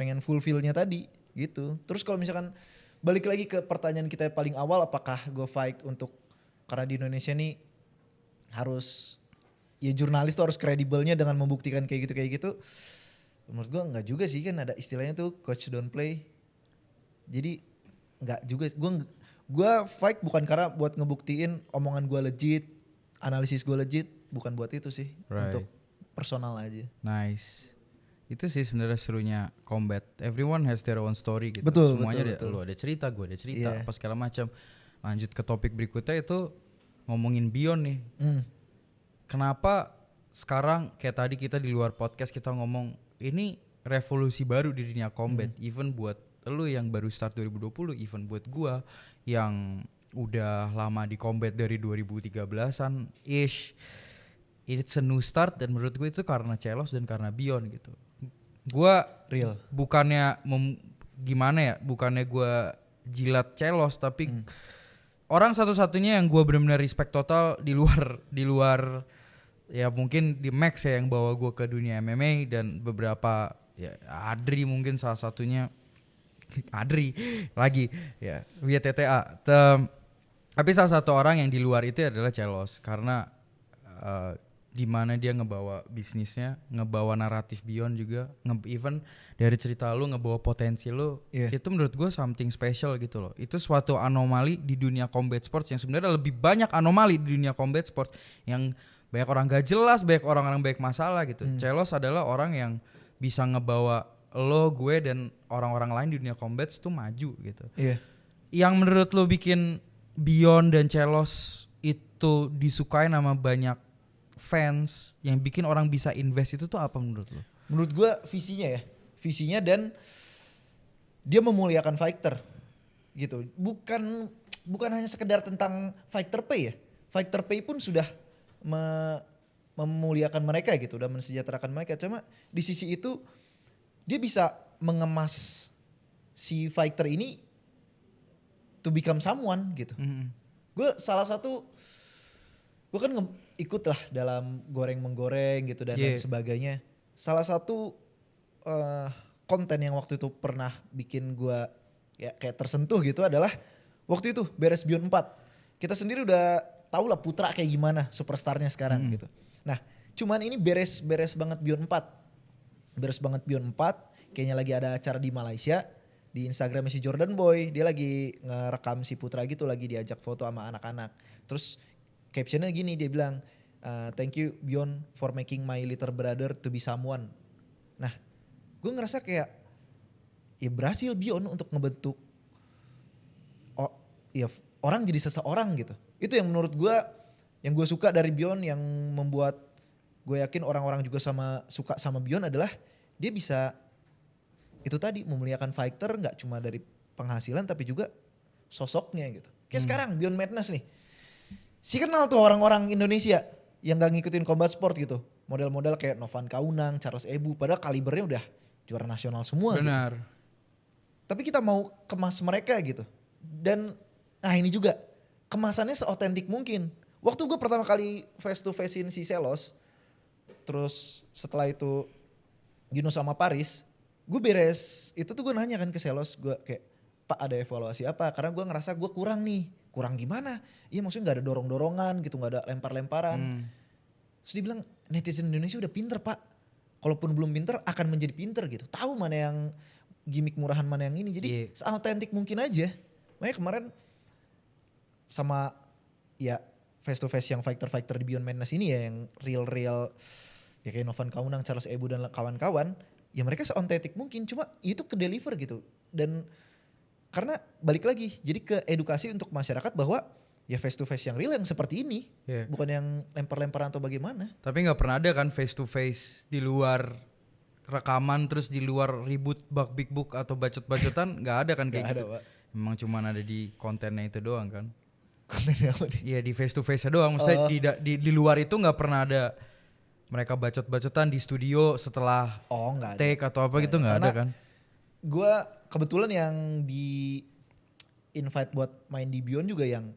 pengen fulfillnya tadi. gitu. Terus kalau misalkan balik lagi ke pertanyaan kita yang paling awal, apakah gue fight untuk, karena di Indonesia nih harus, ya jurnalis tuh harus kredibelnya dengan membuktikan kayak gitu. Menurut gue enggak juga sih, kan ada istilahnya tuh coach don't play. Jadi enggak juga, gue fight bukan karena buat ngebuktiin omongan gue legit, analisis gue legit, bukan buat itu sih, untuk personal aja. Nice. Itu sih sebenarnya serunya combat. Everyone has their own story gitu. Betul, Semuanya betul. lu ada cerita, gue ada cerita, Yeah. apa segala macam. Lanjut ke topik berikutnya itu ngomongin Beyond nih. Kenapa sekarang kayak tadi kita di luar podcast kita ngomong ini revolusi baru di dunia combat. Even buat lu yang baru start 2020, even buat gua yang udah lama di combat dari 2013-an ish. It's a new start, dan menurut gue itu karena Celos dan karena Beyond gitu. Gua Real. bukannya gimana ya, bukannya gua jilat Celos, tapi orang satu-satunya yang gua benar-benar respect total di luar ya mungkin di Max ya yang bawa gua ke dunia MMA, dan beberapa ya Adri mungkin salah satunya. Adri lagi ya via TTA. Tapi salah satu orang yang di luar itu adalah Celos, karena di mana dia ngebawa bisnisnya, ngebawa naratif Beyond juga, even dari cerita lu ngebawa potensi lu, itu menurut gue something special gitu loh. Itu suatu anomali di dunia combat sports yang sebenarnya lebih banyak anomali di dunia combat sports yang banyak orang gak jelas, banyak orang-orang banyak masalah gitu. Celos adalah orang yang bisa ngebawa lo, gue, dan orang-orang lain di dunia combat itu maju gitu. Yang menurut lo bikin Beyond dan Celos itu disukai sama banyak fans, yang bikin orang bisa invest itu tuh apa menurut lo? Menurut gue visinya dan dia memuliakan fighter gitu. Bukan hanya sekedar tentang fighter pay ya. Fighter pay pun sudah memuliakan mereka gitu, udah mensejahterakan mereka. Cuma di sisi itu dia bisa mengemas si fighter ini to become someone gitu. Gue kan ikut lah dalam goreng-menggoreng gitu dan lain sebagainya. Salah satu konten yang waktu itu pernah bikin gue ya kayak tersentuh gitu adalah waktu itu beres Beyond 4. Kita sendiri udah tahu lah Putra kayak gimana superstarnya sekarang gitu. Nah cuman ini beres banget Beyond 4. Beres banget Beyond 4, kayaknya lagi ada acara di Malaysia. Di Instagramnya si Jordan Boy, dia lagi ngerekam si Putra gitu, lagi diajak foto sama anak-anak. Terus captionnya gini, dia bilang, thank you Beyond for making my little brother to be someone. Nah, gue ngerasa kayak ya berhasil Beyond untuk ngebentuk orang jadi seseorang gitu. Itu yang menurut gue, yang gue suka dari Beyond, yang membuat gue yakin orang-orang juga suka sama Beyond adalah dia bisa itu tadi memuliakan fighter, nggak cuma dari penghasilan tapi juga sosoknya gitu. Kayak sekarang Beyond Madness nih. Si kenal tuh orang-orang Indonesia yang gak ngikutin combat sport gitu. Model-model kayak Novan Kaunang, Charles Ebu, padahal kalibernya udah juara nasional semua. Benar. Gitu. Tapi kita mau kemas mereka gitu. Dan nah ini juga kemasannya seotentik mungkin. Waktu gue pertama kali face to face-in si Celos, terus setelah itu Yunus sama Paris, gue beres itu tuh gue nanya kan ke Celos, gue kayak Pak ada evaluasi apa, karena gue ngerasa gue kurang gimana, iya maksudnya gak ada dorong-dorongan gitu, gak ada lempar-lemparan. Terus dia bilang netizen Indonesia udah pinter Pak, kalaupun belum pinter akan menjadi pinter gitu, tahu mana yang gimmick murahan mana yang ini, jadi seautentik mungkin aja. Makanya kemarin sama ya face to face yang fighter di Beyond Madness ini ya, yang real ya kayak Novan Kaunang, Charles Ebu dan kawan-kawan, ya mereka seontetik mungkin, cuma itu ke deliver gitu. Dan karena balik lagi, jadi ke edukasi untuk masyarakat bahwa ya face to face yang real yang seperti ini, bukan yang lempar-lemparan atau bagaimana. Tapi nggak pernah ada kan face to face di luar rekaman, terus di luar ribut big book atau bacot-bacotan, nggak ada kan kayak gak gitu. Ada, Pak. Emang cuman ada di kontennya itu doang kan. Kontennya apa nih? Iya di face to face doang, maksudnya di luar itu nggak pernah ada mereka bacot-bacotan di studio setelah take atau apa gitu, nggak ada kan. Gue kebetulan yang di invite buat main di Beyond juga yang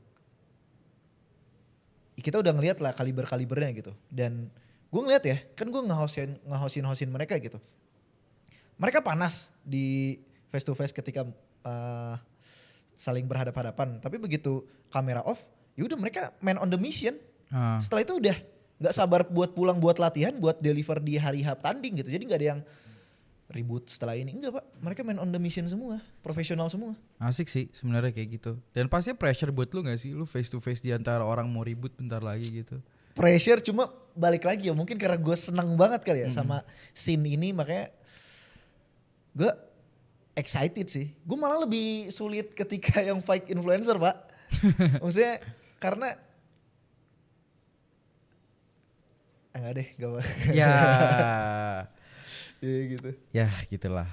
kita udah ngeliat lah kalibernya gitu. Dan gue ngeliat ya, kan gue ngehosin mereka gitu. Mereka panas di face to face ketika saling berhadap-hadapan. Tapi begitu kamera off, ya udah mereka man on the mission. Setelah itu udah nggak sabar buat pulang, buat latihan, buat deliver di hari H tanding gitu. Jadi nggak ada yang ribut setelah ini. Enggak Pak, mereka man on the mission semua, profesional semua. Asik sih sebenarnya kayak gitu. Dan pasti pressure buat lu gak sih? Lu face to face di antara orang mau ribut bentar lagi gitu. Pressure, cuma balik lagi ya, mungkin karena gue seneng banget kali ya sama scene ini, makanya gue excited sih. Gue malah lebih sulit ketika yang fight influencer Pak. Maksudnya karena enggak deh, gak apa. Ya. Iya gitu. Ya gitulah.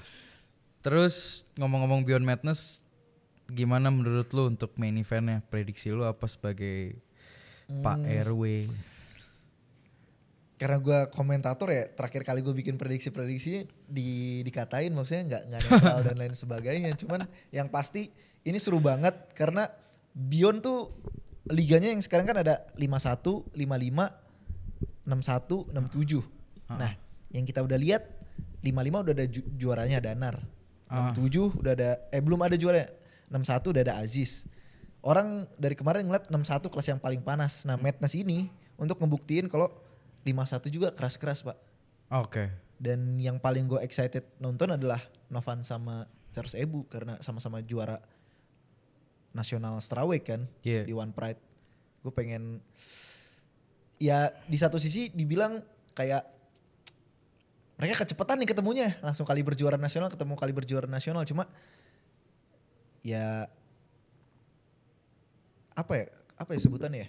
Terus ngomong-ngomong Beyond Madness, gimana menurut lu untuk main eventnya? Prediksi lu apa sebagai Pak RW? Karena gue komentator ya, terakhir kali gue bikin prediksi-prediksi dikatain maksudnya nggak netral dan lain sebagainya. Cuman yang pasti ini seru banget karena Beyond tuh liganya yang sekarang kan ada 51, 55, 61, 67. Nah, yang kita udah lihat 55 udah ada juaranya Danar. 67 udah ada belum ada juaranya. 61 udah ada Aziz. Orang dari kemarin ngeliat 61 kelas yang paling panas. Nah, Madness ini untuk ngebuktiin kalau 51 juga keras-keras Pak. Oke. Dan yang paling gue excited nonton adalah Novan sama Charles Ebu karena sama-sama juara nasional strawweight kan di One Pride. Gue pengen, ya di satu sisi dibilang kayak mereka kecepatan nih ketemunya, langsung kali berjuara nasional ketemu kali berjuara nasional, cuma ya apa ya sebutannya ya,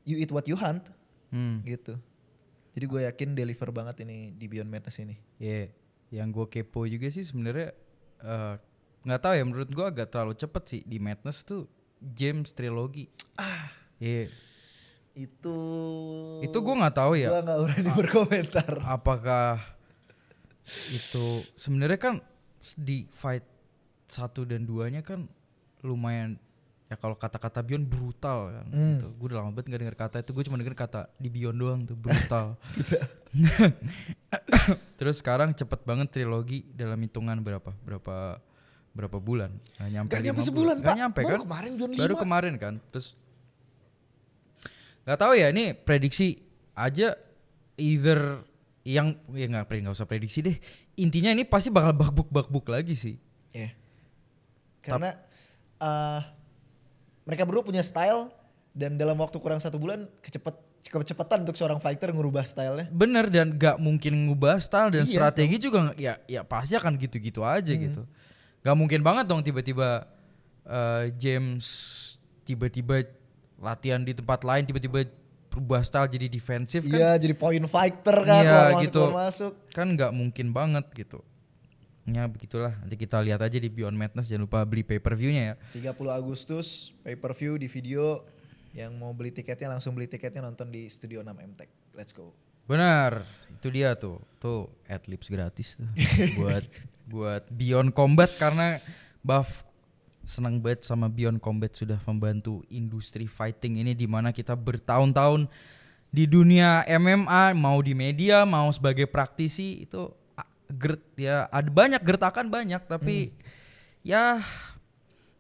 you eat what you hunt. Gitu. Jadi gue yakin deliver banget ini di Beyond Madness ini. Iya, yang gue kepo juga sih sebenarnya nggak tahu ya, menurut gue agak terlalu cepet sih di Madness tuh James trilogi. Iya. Itu gue nggak tahu ya. Gue nggak berani berkomentar. Apakah itu sebenarnya kan di fight 1 dan 2-nya kan lumayan, ya kalau kata-kata Beyond brutal kan gitu. Gue udah lama banget gak denger kata itu, gue cuma denger kata di Beyond doang tuh, brutal. Terus sekarang cepet banget trilogi dalam hitungan berapa bulan? Gak nyampe sebulan Pak. Gak nyampe kan? Kemarin Beyond 5. Baru kemarin kan. Terus gak tahu ya, ini prediksi aja either yang ya nggak usah prediksi deh. Intinya ini pasti bakal bakbuk lagi sih. Iya. Karena mereka berdua punya style dan dalam waktu kurang 1 bulan kecepatan untuk seorang fighter ngubah stylenya. Bener, dan gak mungkin ngubah style dan strategi juga ya pasti akan gitu-gitu aja gitu. Gak mungkin banget dong tiba-tiba James tiba-tiba latihan di tempat lain tiba-tiba berubah style jadi defensif kan. Iya, jadi point fighter kan, keluar masuk. Kan gak mungkin banget gitu. Ya begitulah, nanti kita lihat aja di Beyond Madness. Jangan lupa beli pay-per-view-nya ya. 30 Agustus pay-per-view di video. Yang mau beli tiketnya langsung beli tiketnya, nonton di Studio 6 MTech. Let's go. Benar, itu dia tuh. Tuh adlibs gratis tuh. buat Beyond Combat, karena Buff senang banget sama Beyond Combat sudah membantu industri fighting ini, di mana kita bertahun-tahun di dunia MMA, mau di media, mau sebagai praktisi itu ya ada banyak gertakan banyak, tapi ya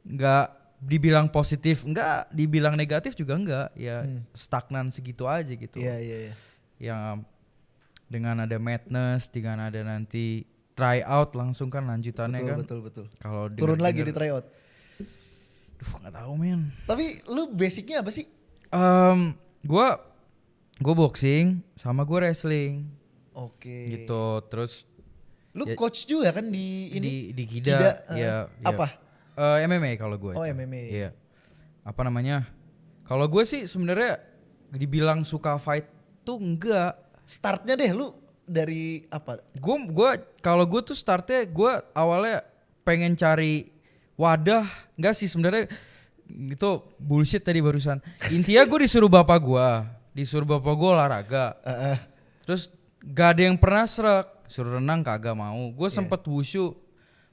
nggak dibilang positif, nggak dibilang negatif juga nggak, ya stagnan segitu aja gitu. Iya. Yang dengan ada Madness, dengan ada nanti tryout langsung kan lanjutannya betul, kan. Betul. Kalau turun lagi di tryout. Duh nggak tahu men. Tapi lu basicnya apa sih? Gue boxing sama gue wrestling. Oke. Gitu, terus lu coach juga kan di ini? Di Kida, ya. Apa? MMA kalau gue. Oh MMA. Iya. Apa namanya? Kalau gue sih sebenarnya dibilang suka fight tuh enggak. Startnya deh lu dari apa? Kalau gue tuh startnya gue awalnya pengen cari wadah, enggak sih sebenarnya itu bullshit tadi barusan. Intinya gue disuruh bapak gue olahraga. Terus gak ada yang pernah srek, suruh renang kagak mau. Gue sempet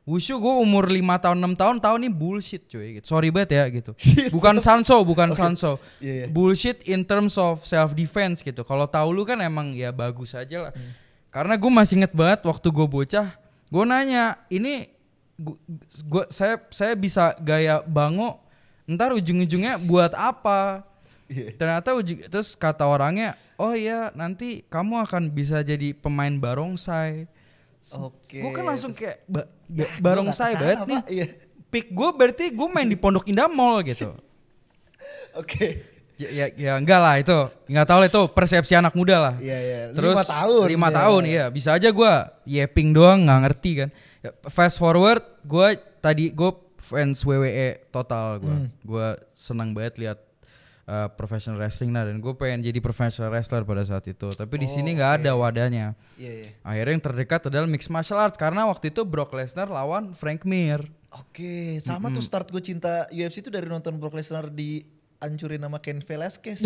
wushu gue umur 5 tahun 6 tahun nih bullshit cuy gitu. Sorry banget ya gitu. Bukan sanso. Yeah. Bullshit in terms of self defense gitu. Kalau tahu lu kan emang ya bagus aja lah. Karena gue masih inget banget waktu gue bocah, Gue nanya, ini saya bisa gaya bango, ntar ujung-ujungnya buat apa? Ternyata terus kata orangnya, oh iya nanti kamu akan bisa jadi pemain barongsai. Oke. Gue kan langsung terus, kayak gua barongsai nggak banget kesana, nih. Pak. Iya. Pick gue berarti gue main di Pondok Indah Mall gitu. Oke. Ya enggak lah itu, nggak tahu lah itu persepsi anak muda lah. Iya. Terus 5 tahun. 5 tahun iya, bisa aja gue yeping doang nggak ngerti kan. Fast forward, gue fans WWE total gue. Gue senang banget lihat professional wrestling dan gue pengen jadi professional wrestler pada saat itu. Tapi di sini nggak ada wadahnya. Iya. Akhirnya yang terdekat adalah mixed martial arts karena waktu itu Brock Lesnar lawan Frank Mir. Oke, sama tuh start gue cinta UFC itu dari nonton Brock Lesnar dihancurin sama Ken Velasquez.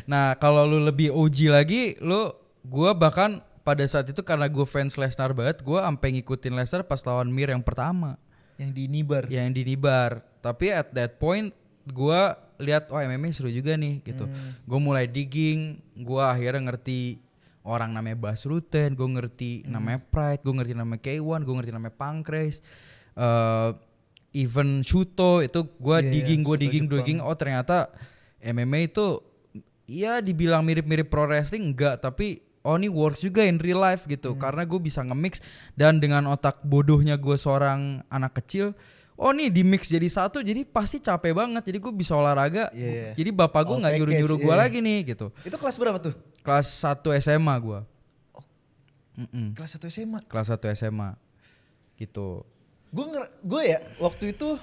Nah kalau lu lebih OG lagi, gue bahkan pada saat itu karena gue fans Lesnar banget, gue sampai ngikutin Lesnar pas lawan Mir yang pertama. Yang di Nibar. Yang di Nibar. Tapi at that point gue lihat wah MMA seru juga nih gitu. Gue mulai digging, gue akhirnya ngerti orang namanya Bas Rutten, gue ngerti namanya Pride, gue ngerti namanya K1, gue ngerti namanya Pancrase. Even Shuto itu gue digging, oh ternyata MMA itu ya dibilang mirip-mirip pro wrestling enggak, tapi ini works juga in real life gitu. Karena gue bisa nge-mix dan dengan otak bodohnya gue seorang anak kecil, nih di mix jadi satu, jadi pasti capek banget. Jadi gue bisa olahraga. Jadi bapak gue nggak nyuruh-nyuruh gue lagi nih gitu. Itu kelas berapa tuh? Kelas 1 SMA gue. Kelas 1 SMA. Kelas 1 SMA gitu. Gue ya waktu itu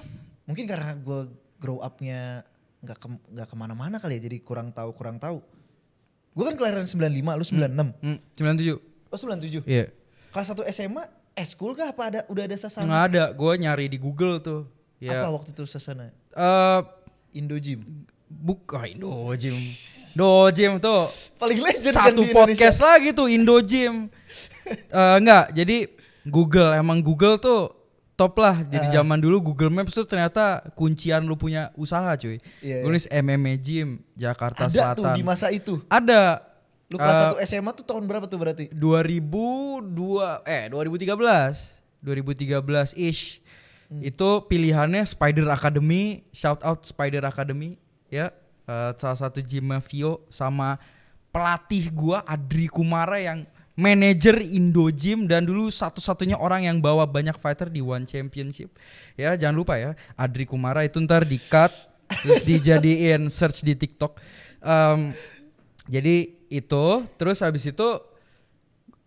mungkin karena gue grow up-nya nggak kemana-mana kali ya, jadi kurang tahu. Gue kan kelahiran 95, lu 96. 97. Oh 97. Iya. Kelas 1 SMA, school kah apa udah ada sasana? Nggak ada, gue nyari di Google tuh. Apa waktu itu sasana? Indo Gym. Indo Gym. Indo Gym tuh Paling legend satu kan di podcast Indonesia. lagi tuh Indo Gym. Enggak, jadi Google tuh top lah. Jadi zaman dulu Google Maps tuh ternyata kuncian lu punya usaha cuy. Iya. Gue nulis MMA Gym Jakarta Ada Selatan. tuh di masa itu. Ada. Lu kelas 1 SMA tuh tahun berapa tuh berarti? 2013 ish. Itu pilihannya Spider Academy, shout out Spider Academy ya. Salah satu gym Vio sama pelatih gua Adri Kumara yang manajer Indo Gym dan dulu satu-satunya orang yang bawa banyak fighter di One Championship. Ya, jangan lupa ya, Adri Kumara itu ntar di-cut terus dijadiin search di TikTok. Jadi itu, terus habis itu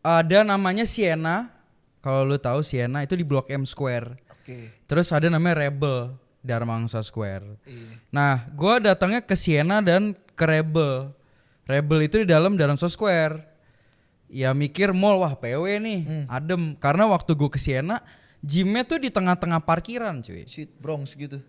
ada namanya Siena. Kalau lu tahu Siena itu di Blok M Square. Oke. Terus ada namanya Rebel Darmangsa Square. Iya. Nah, gua datangnya ke Siena dan ke Rebel. Rebel itu di dalam Darmangsa Square. Ya mikir mall, wah PW nih, adem. Karena waktu gue ke Siena, gymnya tuh di tengah-tengah parkiran cuy. Shit, Bronx gitu.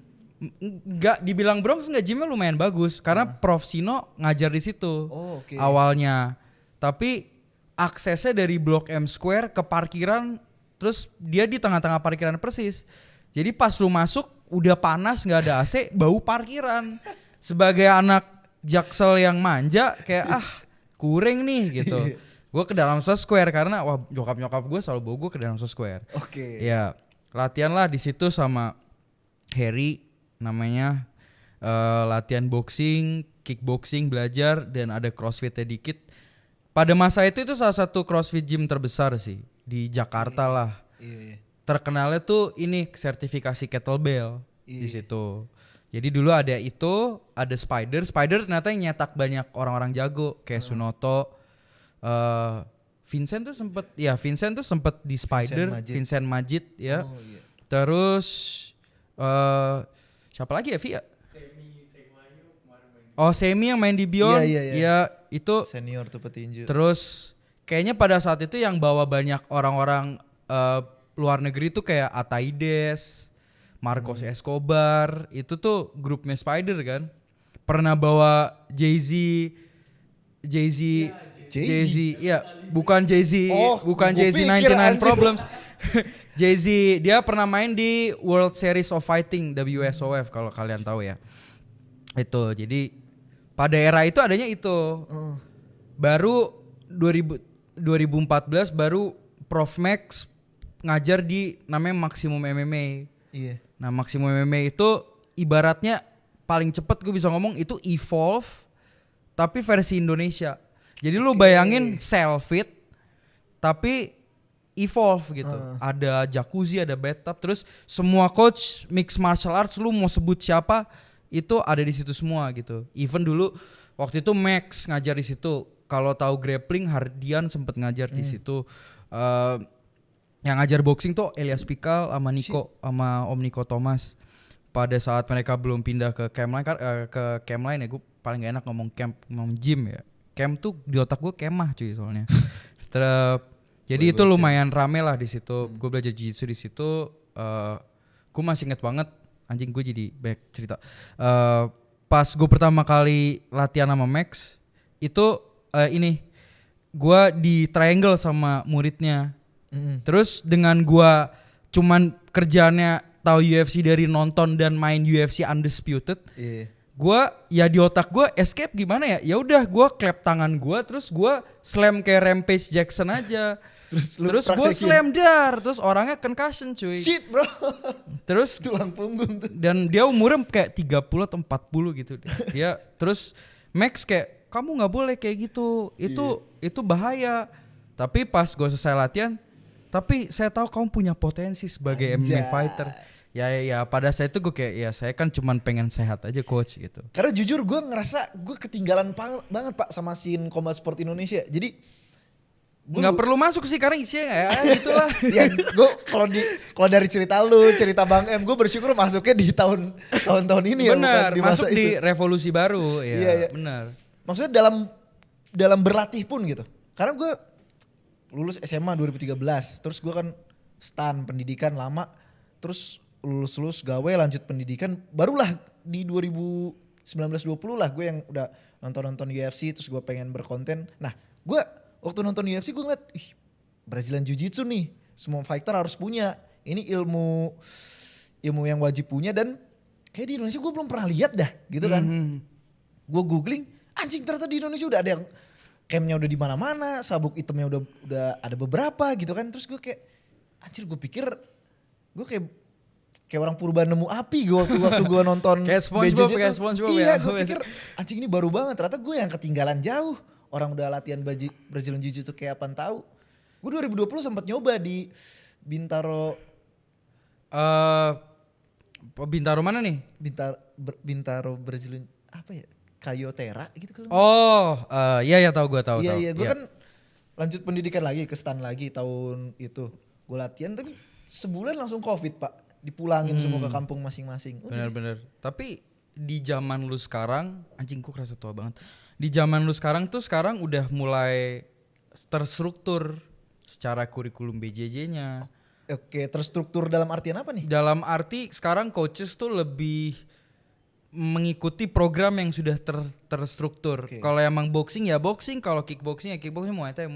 Enggak dibilang Bronx, enggak, gymnya lumayan bagus. Karena Prof Sino ngajar di situ awalnya. Tapi aksesnya dari Blok M Square ke parkiran, terus dia di tengah-tengah parkiran persis. Jadi pas lu masuk, udah panas, gak ada AC, bau parkiran. Sebagai anak Jaksel yang manja, kayak kuring nih gitu. Gue ke dalam Square karena wah nyokap gue selalu bawa gue ke dalam Square. Oke. Ya latihan lah di situ sama Harry namanya, latihan boxing, kickboxing belajar dan ada crossfitnya dikit. Pada masa itu salah satu crossfit gym terbesar sih di Jakarta lah. Iya. Terkenalnya tuh ini sertifikasi kettlebell di situ. Jadi dulu ada Spider ternyata yang nyetak banyak orang-orang jago kayak Sunoto. Vincent tuh sempet di Spider, Vincent Majid ya. Oh, iya. Terus siapa lagi ya Via? Semi yang main di Beyond. Iya. Ya itu Senior tuh petinju. terus kayaknya pada saat itu yang bawa banyak orang-orang luar negeri tuh kayak Ataides, Marcos Escobar, itu tuh grupnya Spider kan. Pernah bawa Jay-Z, ya, bukan Jay-Z, bukan Jay-Z 99 Problems. Jay-Z, dia pernah main di World Series of Fighting WSOF kalau kalian tahu ya. Itu, jadi pada era itu adanya itu. Baru 2014 baru Prof Max ngajar di namanya Maximum MMA. Iya. Nah Maximum MMA itu ibaratnya paling cepet gue bisa ngomong itu Evolve tapi versi Indonesia. Jadi lu bayangin Cell-Fit tapi Evolve gitu. Ada jacuzzi, ada bathtub, terus semua coach mixed martial arts lu mau sebut siapa itu ada di situ semua gitu. Even dulu waktu itu Max ngajar di situ. Kalau tahu grappling Hardian sempet ngajar di situ. Yang ngajar boxing tuh Elias Pikal sama Niko sama Om Niko Thomas. Pada saat mereka belum pindah ke camp lain ke camp lain ya, gue paling gak enak ngomong camp, ngomong gym ya. Camp tuh di otak gue kemah cuy soalnya. Jadi itu lumayan rame lah di situ. Gue belajar jiu-jitsu di situ. Gue masih inget banget, anjing gue jadi banyak cerita. Pas gue pertama kali latihan sama Max, itu ini gue di triangle sama muridnya. Terus dengan gue cuman kerjaannya tahu UFC dari nonton dan main UFC Undisputed. Gue ya di otak gue escape gimana ya? Ya udah gue clap tangan gue, terus gue slam kayak Rampage Jackson aja. Terus gue slam dar, terus orangnya concussion cuy. Shit bro. Terus tulang punggung tuh. Dan dia umurnya kayak 30 atau 40 gitu. Dia terus Max kayak kamu nggak boleh kayak gitu. Itu bahaya. Tapi pas gue selesai latihan, tapi saya tahu kamu punya potensi sebagai MMA fighter. Ya pada saat itu gue kayak ya saya kan cuman pengen sehat aja coach gitu. Karena jujur gue ngerasa gue ketinggalan banget pak sama scene combat sport Indonesia. Jadi nggak perlu masuk sih karena isinya ya gitulah. Ya gue kalau dari cerita lu, cerita Bang M, gue bersyukur masuknya di tahun-tahun ini. Benar, ya, di masuk masa di itu. revolusi baru ya. Iya. Benar. Maksudnya dalam berlatih pun gitu. Karena gue lulus SMA 2013, terus gue kan stan pendidikan lama, terus lulus gawe lanjut pendidikan, barulah di 2019-20 lah gue yang udah nonton UFC, terus gue pengen berkonten. Nah gue waktu nonton UFC gue ngeliat, Brazilian Jiu-Jitsu nih, semua fighter harus punya. Ini ilmu yang wajib punya dan kayak di Indonesia gue belum pernah lihat dah gitu kan. Gue googling, anjing ternyata di Indonesia udah ada yang campnya udah di mana-mana, sabuk hitamnya udah ada beberapa gitu kan. Terus gue kayak, anjir gue pikir gue kayak orang purba nemu api gue waktu gue nonton kayak SpongeBob iya, gue pikir anjing ini baru banget. Ternyata gue yang ketinggalan jauh. Orang udah latihan Brazilian Jiu-Jitsu kayak apaan tahu. Gue 2020 sempat nyoba di Bintaro. Bintaro mana nih? Bintaro Brazilian apa ya? Kayotera gitu kan. Iya tahu. Iya, gue kan lanjut pendidikan lagi ke stan lagi tahun itu. Gue latihan tapi sebulan langsung Covid, Pak. Dipulangin semua ke kampung masing-masing. Benar. Tapi di zaman lu sekarang, anjing gue kerasa tua banget. Di zaman lu sekarang udah mulai terstruktur secara kurikulum BJJ-nya. Oke, terstruktur dalam artian apa nih? Dalam arti sekarang coaches tuh lebih mengikuti program yang sudah terstruktur. Kalau emang boxing ya boxing, kalau kickboxing ya kickboxing, Muay Thai,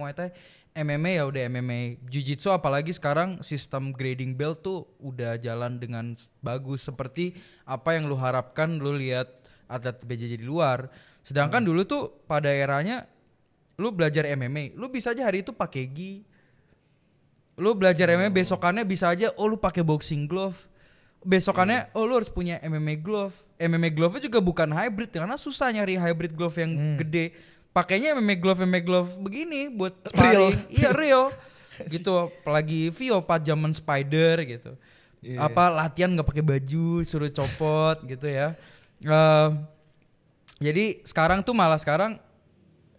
MMA ya udah MMA. Jiu-Jitsu apalagi sekarang sistem grading belt tuh udah jalan dengan bagus seperti apa yang lu harapkan lu lihat atlet BJJ di luar. Sedangkan dulu tuh pada eranya lu belajar MMA, lu bisa aja hari itu pakai gi. Lu belajar MMA besokannya bisa aja lu pakai boxing glove. Besokannya lu harus punya MMA glove. MMA glove-nya juga bukan hybrid karena susah nyari hybrid glove yang gede. Pakainya MMA glove begini buat sparring. Iya real. Gitu apalagi Vio 4 zaman Spider gitu. Apa latihan enggak pakai baju, suruh copot gitu ya. Jadi sekarang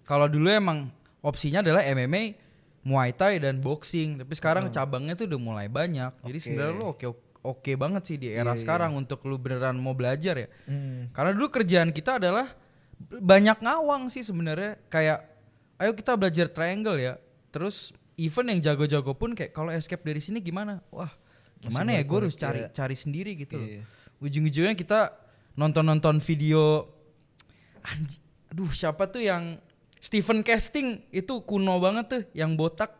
kalau dulu emang opsinya adalah MMA, Muay Thai dan boxing, tapi sekarang cabangnya tuh udah mulai banyak. Jadi sebenarnya lu oke banget sih di era sekarang untuk lu beneran mau belajar ya. Karena dulu kerjaan kita adalah banyak ngawang sih sebenarnya, kayak ayo kita belajar triangle ya. Terus even yang jago-jago pun kayak kalau escape dari sini gimana? Wah, gimana ya gue harus cari sendiri gitu. Ujung-ujungnya kita nonton video aduh siapa tuh yang Stephen Casting itu kuno banget tuh yang botak.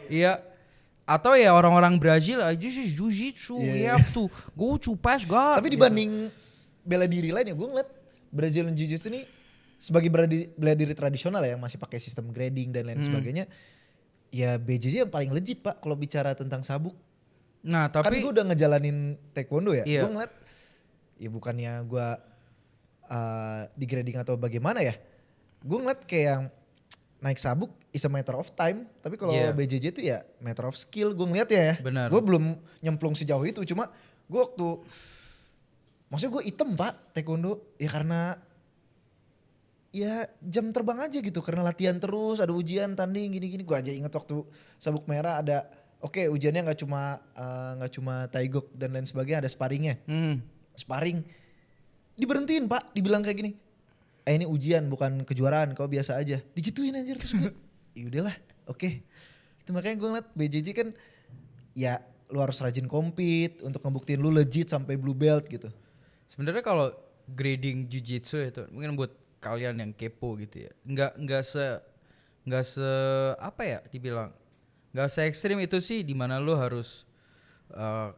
Iya. Atau ya orang-orang Brazil aja sih jiu-jitsu ya tuh go to pass God. Tapi dibanding bela diri lain ya gue ngeliat Brazilian Jiu-Jitsu ini sebagai bela diri tradisional ya yang masih pakai sistem grading dan lain sebagainya. Ya BJJ yang paling legit Pak kalau bicara tentang sabuk. Nah Kan tapi gue udah ngejalanin taekwondo ya. iya. Gue ngeliat, ya bukannya gue degrading atau bagaimana ya. Gue ngeliat kayak yang naik sabuk is a matter of time. Tapi kalau Iya. BJJ itu ya matter of skill. Gue ngeliat ya. Benar. Gue belum nyemplung sejauh itu. Cuma gue waktu, maksudnya gue item pak taekwondo. Ya karena ya jam terbang aja gitu. Karena latihan terus, ada ujian, tanding, gini-gini. Gue aja inget waktu sabuk merah ada, oke, ujiannya nggak cuma taeguk dan lain sebagainya, ada sparringnya. Sparring diberhentiin pak, dibilang kayak gini, ini ujian bukan kejuaraan, kau biasa aja, digituin anjir. Terus gue, ya udahlah, oke. Itu makanya gue ngeliat BJJ kan ya lu harus rajin compete untuk ngebuktiin lu legit sampai blue belt gitu. Sebenarnya kalau grading jujitsu itu mungkin buat kalian yang kepo gitu ya, nggak se apa ya dibilang, nggak se ekstrim itu sih, dimana lu harus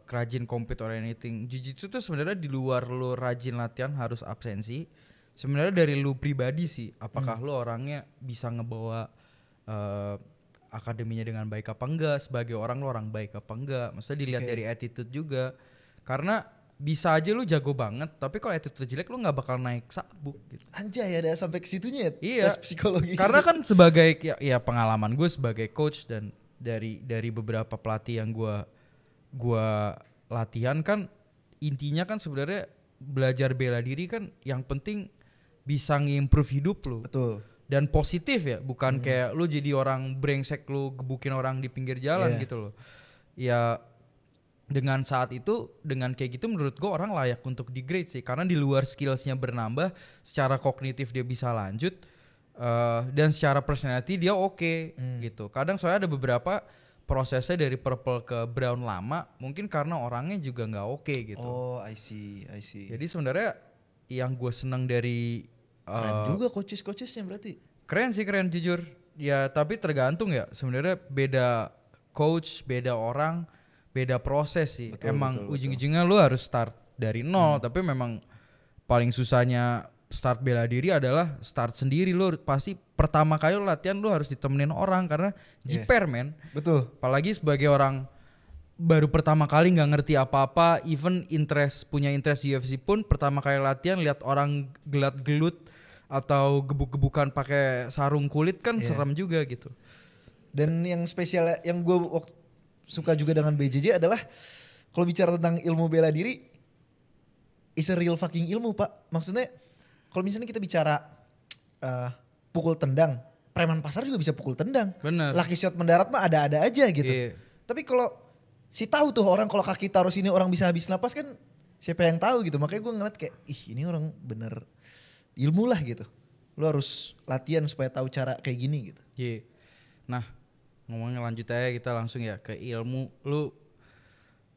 rajin compete or anything. Jiu-jitsu tuh sebenarnya di luar lu rajin latihan harus absensi. Sebenarnya dari lu pribadi sih, apakah lu orangnya bisa ngebawa akademinya dengan baik apa enggak, sebagai orang lu orang baik apa enggak. Maksudnya dilihat dari attitude juga. Karena bisa aja lu jago banget, tapi kalau attitude jelek lu nggak bakal naik sabuk gitu. Anjay, ada sampai ke situnya ya, Iya. tes psikologi. Karena kan sebagai ya pengalaman gue sebagai coach dan dari beberapa pelatih yang gua latihan kan, intinya kan sebenarnya belajar bela diri kan yang penting bisa nge-improve hidup lu. Betul. Dan positif ya, bukan kayak lu jadi orang brengsek lu gebukin orang di pinggir jalan gitu loh. Ya dengan saat itu, dengan kayak gitu menurut gua orang layak untuk di-grade sih, karena di luar skillsnya bernambah, secara kognitif dia bisa lanjut, dan secara personality dia oke gitu. Kadang soalnya ada beberapa prosesnya dari purple ke brown lama, mungkin karena orangnya juga nggak oke gitu. Oh, I see. Jadi sebenarnya yang gue seneng dari Keren juga coaches-coachesnya berarti. keren sih, keren jujur. Ya tapi tergantung ya, sebenarnya beda coach, beda orang, beda proses sih. Betul, Emang betul. ujung-ujungnya lu harus start dari nol, tapi memang paling susahnya start bela diri adalah start sendiri. Lu pasti pertama kali lu latihan lu harus ditemenin orang, karena jiper men. Betul. Apalagi sebagai orang baru pertama kali nggak ngerti apa-apa, even punya interest UFC pun, pertama kali latihan lihat orang gelut-gelut atau gebuk-gebukan pakai sarung kulit kan serem juga gitu. Dan yang spesial yang gue suka juga dengan BJJ adalah kalau bicara tentang ilmu bela diri, is a real fucking ilmu pak. Maksudnya kalau misalnya kita bicara pukul tendang, preman pasar juga bisa pukul tendang. Bener. Lucky shot mendarat mah ada-ada aja gitu. Iya. Tapi kalau si tahu tuh orang kalau kaki taruh sini orang bisa habis napas kan, siapa yang tahu gitu. Makanya gue ngeliat kayak, ih ini orang bener ilmu lah gitu. Lu harus latihan supaya tahu cara kayak gini gitu. Iya. Nah, ngomongnya lanjut aja, kita langsung ya ke ilmu. Lu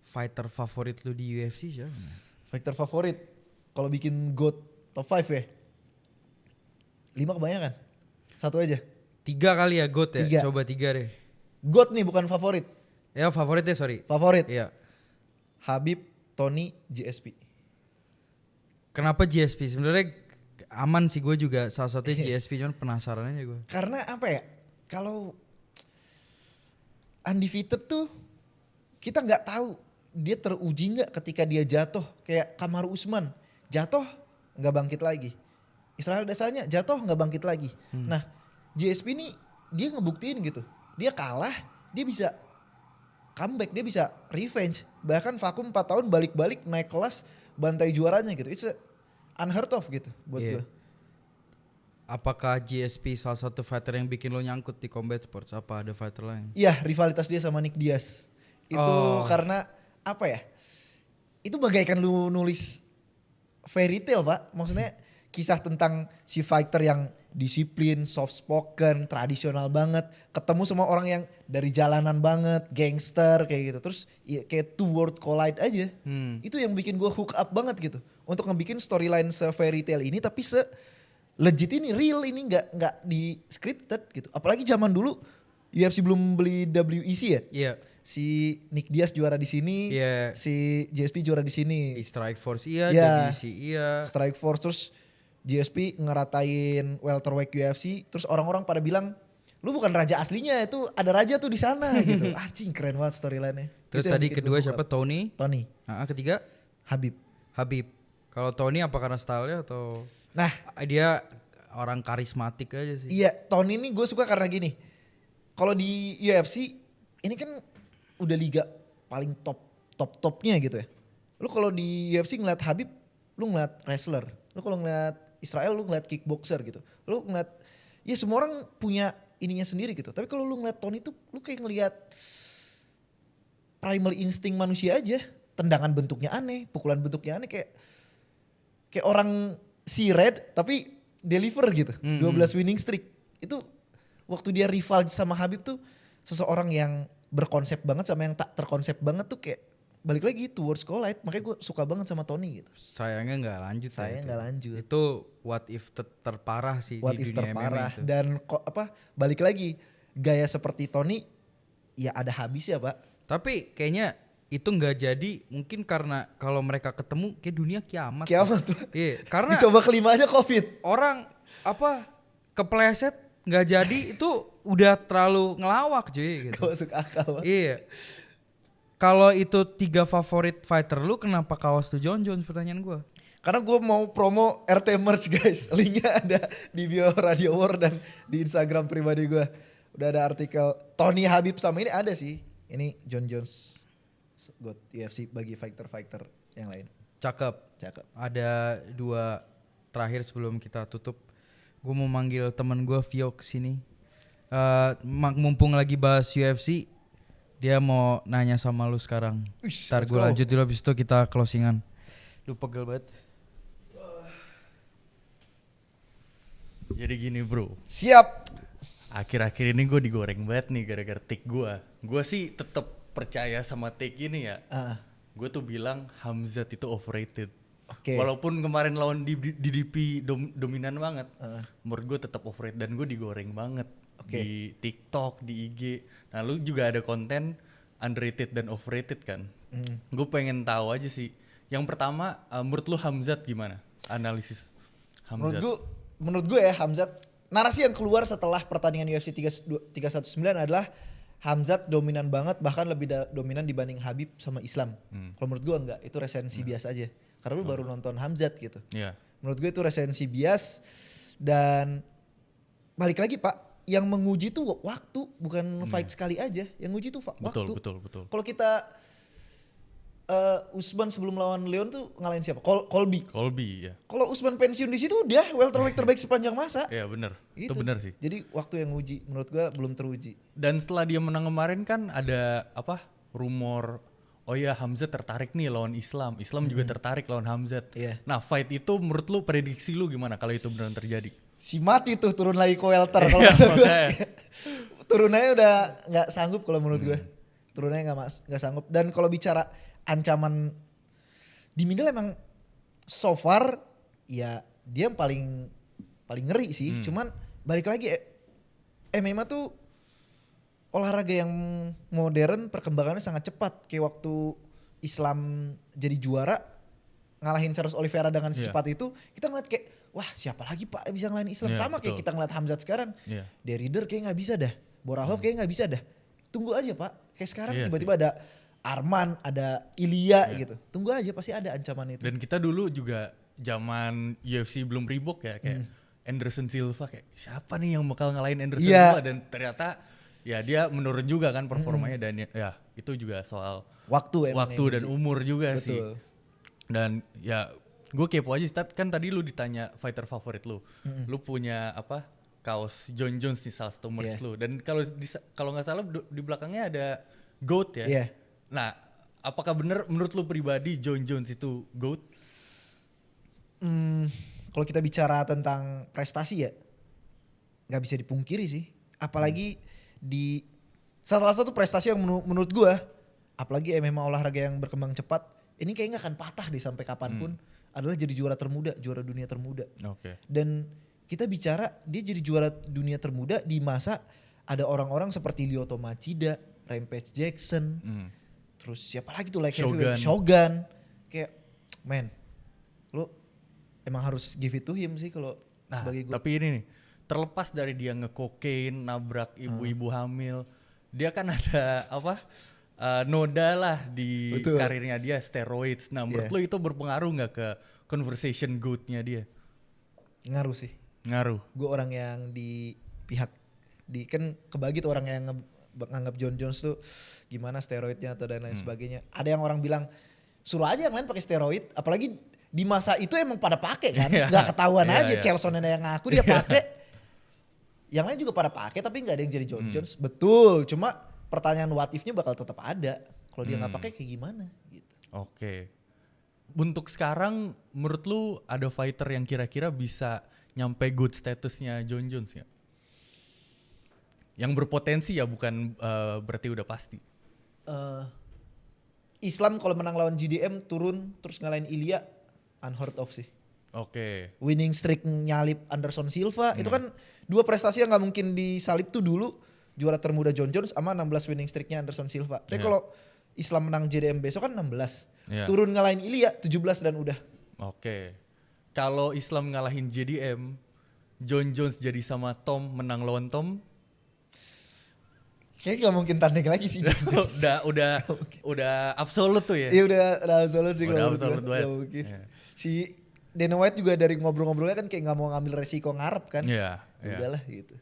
fighter favorit lu di UFC siapa? Fighter favorit kalau bikin GOAT top 5 ya, 5 kebanyakan, 1 aja. 3 kali ya GOAT ya? 3. Coba 3 deh. GOAT nih bukan favorit. Ya favorit deh, sorry. Favorit Iya. Khabib, Tony, GSP. Kenapa GSP? Sebenarnya aman sih, gue juga salah satunya GSP, cuman penasaran aja gue. Karena apa ya, kalau undefeated tuh kita nggak tahu dia teruji nggak ketika dia jatuh. Kayak Kamaru Usman jatuh nggak bangkit lagi, Israel Adesanya jatuh nggak bangkit lagi. Nah GSP ini dia ngebuktiin gitu, dia kalah dia bisa comeback, dia bisa revenge, bahkan vakum 4 tahun balik-balik naik kelas bantai juaranya gitu. It's unheard of gitu buat gue. Apakah GSP salah satu fighter yang bikin lo nyangkut di combat sports? Apa ada fighter lain? Iya, rivalitas dia sama Nick Diaz itu karena apa ya, itu bagaikan lu nulis fairy tale pak. Maksudnya kisah tentang si fighter yang disiplin, soft spoken, tradisional banget, ketemu sama orang yang dari jalanan banget, gangster kayak gitu. Terus ya, kayak two world collide aja. Itu yang bikin gue hook up banget gitu untuk ngebikin storyline se-fairy tale ini, tapi legit ini, real ini, nggak di scripted gitu. Apalagi zaman dulu UFC belum beli WEC ya. Iya. Si Nick Diaz juara di sini, si GSP juara di sini. Di Strike Force iya, WEC iya. Strike Force, terus GSP ngeratain welterweight UFC, terus orang-orang pada bilang lu bukan raja aslinya, itu ada raja tuh di sana gitu. Anjing keren banget storyline-nya. Terus Itu yang tadi bikin kedua gua siapa? suka. Tony. Tony, Ketiga Habib. Habib. Kalau Tony apa karena stylenya atau Nah, dia orang karismatik aja sih? iya Tony ini gue suka karena gini. Kalau di UFC ini kan udah liga paling topnya gitu ya. Lu kalau di UFC ngeliat Habib, lu ngeliat wrestler. Lu kalau ngeliat Israel, lu ngeliat kickboxer gitu. Lu ngeliat, ya semua orang punya ininya sendiri gitu. Tapi kalau lu ngeliat Tony tuh, lu kayak ngeliat primal insting manusia aja. Tendangan bentuknya aneh, pukulan bentuknya aneh, kayak orang si Red tapi deliver gitu. 12 winning streak. Itu waktu dia rival sama Habib tuh seseorang yang berkonsep banget sama yang tak terkonsep banget tuh kayak balik lagi towards collide. Makanya gue suka banget sama Tony gitu. Sayangnya nggak lanjut. Saya nggak lanjut. Itu what if terparah sih What di if dunia terparah. MMA itu. Dan balik lagi gaya seperti Tony ya ada habis ya pak. Tapi kayaknya itu nggak jadi, mungkin karena kalau mereka ketemu kayak dunia kiamat. Kiamat tuh. Iya, karena Dicoba kelima aja COVID. orang kepleset nggak jadi itu udah terlalu ngelawak cuy gitu. Gak masuk akal pak. Iya. Kalau itu 3 favorit fighter lu, kenapa kawas tuh John Jones, pertanyaan gue. Karena gue mau promo RT merch guys. Linknya ada di bio Radio War dan di Instagram pribadi gue. Udah ada artikel Tony Habib sama ini ada sih. Ini John Jones buat UFC bagi fighter-fighter yang lain. Cakep. Ada 2 terakhir sebelum kita tutup. Gue mau manggil temen gue Vio kesini. Mumpung lagi bahas UFC, dia mau nanya sama lu sekarang. Ntar gue lanjut dulu, abis itu kita closingan. Lu pegel banget. Jadi gini bro, Siap. akhir-akhir ini gue digoreng banget nih gara-gara take gue. Gue sih tetap percaya sama take ini ya. Gue tuh bilang Hamzat itu overrated. Oke. Walaupun kemarin lawan DDP dominan banget, menurut gue tetap overrated dan gue digoreng banget di TikTok, di IG. Nah lu juga ada konten underrated dan overrated kan? Gue pengen tahu aja sih. Yang pertama, menurut lu Hamzat gimana? Analisis Hamzat. Menurut gue ya Hamzat, narasi yang keluar setelah pertandingan UFC 319 adalah Hamzat dominan banget, bahkan lebih dominan dibanding Habib sama Islam. Kalau menurut gue enggak, itu resensi bias aja. Karena lu baru nonton Hamzat gitu. Iya. Menurut gue itu resensi bias. Dan balik lagi pak, yang menguji tuh waktu, bukan fight sekali aja. Yang nguji tuh waktu. Betul. Kalau kita Usman sebelum lawan Leon tuh ngalahin siapa? Colby, ya. Kalau Usman pensiun di situ udah welterweight terbaik sepanjang masa. Iya benar. Gitu. Itu benar sih. Jadi waktu yang uji, menurut gua belum teruji. Dan setelah dia menang kemarin kan ada rumor, oh ya Hamzat tertarik nih lawan Islam juga tertarik lawan Hamzat. Iya. Nah fight itu menurut lu, prediksi lu gimana kalau itu beneran terjadi? Si mati tuh turun lagi ke welter kalau Iya, kata gua. makanya. Turunannya udah nggak sanggup kalau menurut gua. Turunannya nggak sanggup. Dan kalau bicara ancaman di middle emang so far ya dia yang paling ngeri sih. Cuman balik lagi MMA tuh olahraga yang modern, perkembangannya sangat cepat. Kayak waktu Islam jadi juara ngalahin Charles Oliveira dengan secepat itu, kita ngeliat kayak wah siapa lagi pak bisa ngalahin Islam. Sama kayak kita ngeliat Hamzat sekarang. Derrider kayak nggak bisa dah, Boralho kayak nggak bisa dah. Tunggu aja pak, kayak sekarang tiba-tiba ada Arman, ada Ilya gitu. Tunggu aja pasti ada ancaman itu. Dan kita dulu juga zaman UFC belum Reebok ya, kayak Anderson Silva, kayak siapa nih yang bakal ngalahin Anderson Silva, dan ternyata ya dia menurun juga kan performanya. Dan ya itu juga soal waktu dan umur juga sih. Dan ya gue kepo aja sih, kan tadi lu ditanya fighter favorit lu. Lu punya kaos John Jones nih, salah satu merch lu. Dan kalau nggak salah di belakangnya ada GOAT ya. Nah, apakah benar menurut lu pribadi John Jones itu GOAT? Kalau kita bicara tentang prestasi ya, nggak bisa dipungkiri sih. Apalagi di salah satu prestasi yang menurut gue, apalagi MMA olahraga yang berkembang cepat, ini kayaknya nggak akan patah deh sampai kapanpun. Adalah jadi juara dunia termuda. Dan kita bicara dia jadi juara dunia termuda di masa ada orang-orang seperti Lyoto Machida, Rampage Jackson. Terus siapa lagi tuh like Shogun. Kayak man, lu emang harus give it to him sih kalau sebagai gue. Tapi ini nih, terlepas dari dia nge-cocaine, nabrak ibu-ibu hamil, dia kan ada apa? Noda lah di karirnya dia, steroids. Nah, menurut lu itu berpengaruh nggak ke conversation good-nya dia? Ngaruh sih. Ngaruh. Gue orang yang di pihak kan kebagi tuh orang yang nganggap John Jones tuh gimana steroidnya atau dan lain sebagainya. Ada yang orang bilang suruh aja yang lain pakai steroid, apalagi di masa itu emang pada pakai kan, nggak ketahuan aja. Chelson yang ngaku dia pakai, yang lain juga pada pakai tapi nggak ada yang jadi John Jones. Betul, cuma pertanyaan what if-nya bakal tetap ada kalau dia nggak pakai kayak gimana gitu. Oke. Untuk sekarang menurut lu ada fighter yang kira-kira bisa nyampe good statusnya John Jones ya? Yang berpotensi ya, bukan berarti udah pasti. Islam kalau menang lawan GDM turun terus ngalahin Ilya, unheard of sih. Oke. Winning streak nyalip Anderson Silva itu kan 2 prestasi yang nggak mungkin disalip tuh dulu, juara termuda John Jones sama 16 winning streaknya Anderson Silva. Tapi kalau Islam menang JDM besok kan 16, turun ngalahin Ilya 17 dan udah. Oke. Kalau Islam ngalahin JDM, John Jones jadi sama Tom menang lawan Tom, kayaknya gak mungkin tanding lagi sih. udah absolut tuh ya. Iya udah absolut sih. Udah absolut banget. Mungkin. Si Dana White juga dari ngobrol-ngobrolnya kan kayak gak mau ngambil resiko ngarep kan. Iya. Udahlah gitu.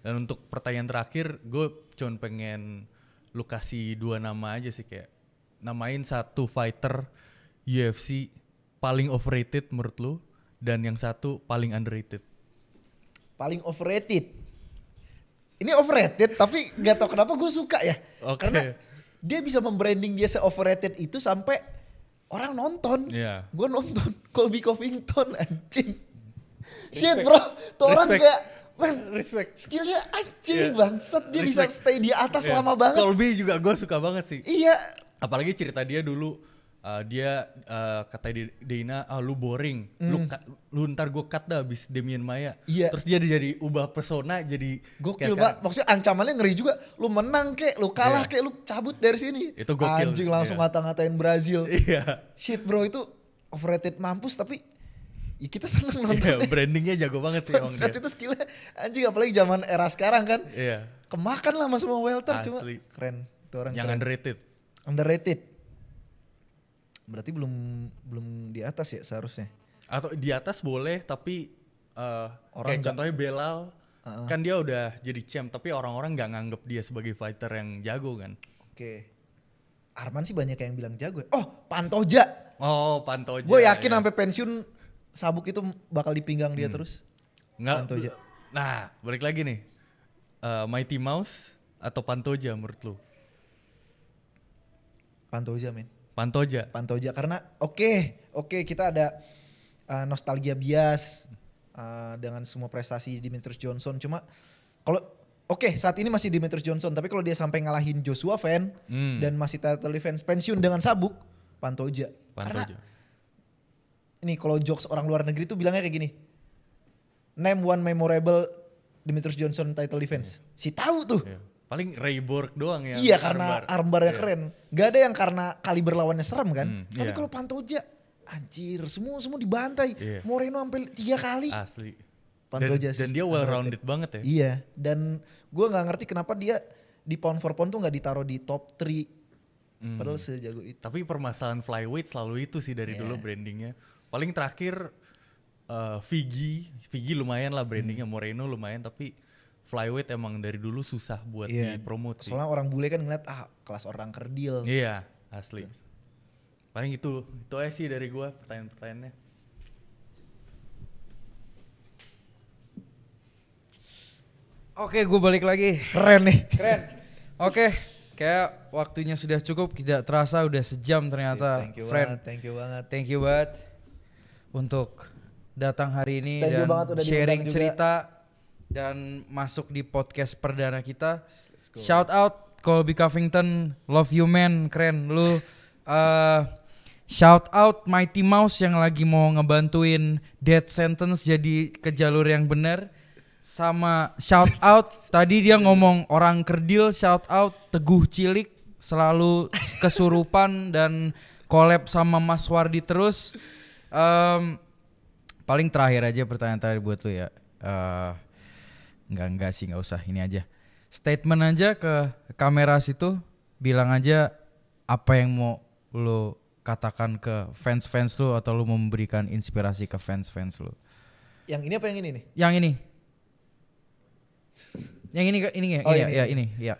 Dan untuk pertanyaan terakhir, gue cuma pengen lu kasih 2 nama aja sih, kayak namain satu fighter UFC paling overrated menurut lu dan yang satu paling underrated. Paling overrated. Ini overrated tapi gak tau kenapa gue suka ya. Karena dia bisa membranding dia se-overrated itu sampai orang nonton. Gue nonton Colby Covington anjing. Shit bro, tuh orang kayak respect. Skillnya anjing bangsat, dia bisa stay di atas lama banget. Colby juga gue suka banget sih. Iya. Apalagi cerita dia dulu. Dia kata Dana, lu boring, lu ntar gue cut dah abis Demian Maia. Terus dia jadi ubah persona jadi gokil banget. Maksudnya ancamannya ngeri juga. Lu menang kek, lu kalah kek, lu cabut dari sini. Itu gokil. Anjing langsung ngata-ngatain Brazil. Iya. Shit bro, itu overrated mampus tapi ya kita seneng nonton. Brandingnya jago banget sih emang dia. Itu skillnya anjing, apalagi zaman era sekarang kan. Iya. Kemakan lah sama semua welter. Cuma keren. Itu orang yang keren. Underrated. Berarti belum di atas ya seharusnya. Atau di atas boleh tapi kayak contohnya Belal kan dia udah jadi champ tapi orang-orang nggak nganggep dia sebagai fighter yang jago kan. Oke. Arman sih banyak yang bilang jago. Oh, Pantoja. Pantoja. Gue yakin sampai pensiun sabuk itu bakal dipinggang dia terus. Pantoja. Nah, balik lagi nih. Mighty Mouse atau Pantoja menurut lu? Pantoja men. Pantoja karena oke, kita ada nostalgia bias dengan semua prestasi Demetrius Johnson. Cuma kalau saat ini masih Demetrius Johnson, tapi kalau dia sampai ngalahin Joshua Van dan masih title defense pensiun dengan sabuk, Pantoja. Karena ini kalau jokes orang luar negeri tuh bilangnya kayak gini, name one memorable Demetrius Johnson title defense. Si tahu tuh. Paling Ray Borg doang ya. Iya, karena armbarnya keren. Gak ada yang karena kaliber lawannya serem kan. Tapi kalau Pantoja, anjir semua dibantai. Moreno sampai 3 kali. Asli. Pantoja dan dia well rounded banget ya. Iya, dan gue nggak ngerti kenapa dia di pound for pound tuh nggak ditaruh di top 3. Padahal sejago itu. Tapi permasalahan flyweight selalu itu sih dari dulu brandingnya. Paling terakhir Figi lumayan lah brandingnya, Moreno lumayan, tapi flyweight emang dari dulu susah buat dipromot sih. Soalnya orang bule kan ngeliat kelas orang kerdil. Iya, asli. Paling itu aja sih dari gua pertanyaan-pertanyaannya. Oke, gue balik lagi. Keren nih. Keren. Oke, kayak waktunya sudah cukup, tidak terasa udah sejam ternyata. Thank you banget. Thank you banget untuk datang hari ini dan sharing cerita dan masuk di podcast perdana kita. Shout out Colby Covington, love you man, keren lu. Shout out Mighty Mouse yang lagi mau ngebantuin death sentence jadi ke jalur yang benar. Sama shout out tadi dia ngomong orang kerdil, shout out Teguh Cilik selalu kesurupan dan collab sama Mas Wardi terus. Paling terakhir aja pertanyaan terakhir buat lu ya. Enggak sih, enggak usah. Ini aja. Statement aja ke kamera situ, bilang aja apa yang mau lu katakan ke fans-fans lu atau lu memberikan inspirasi ke fans-fans lu. Yang ini apa yang ini nih? Yang ini. Yang ini ya, Oh, ini ya.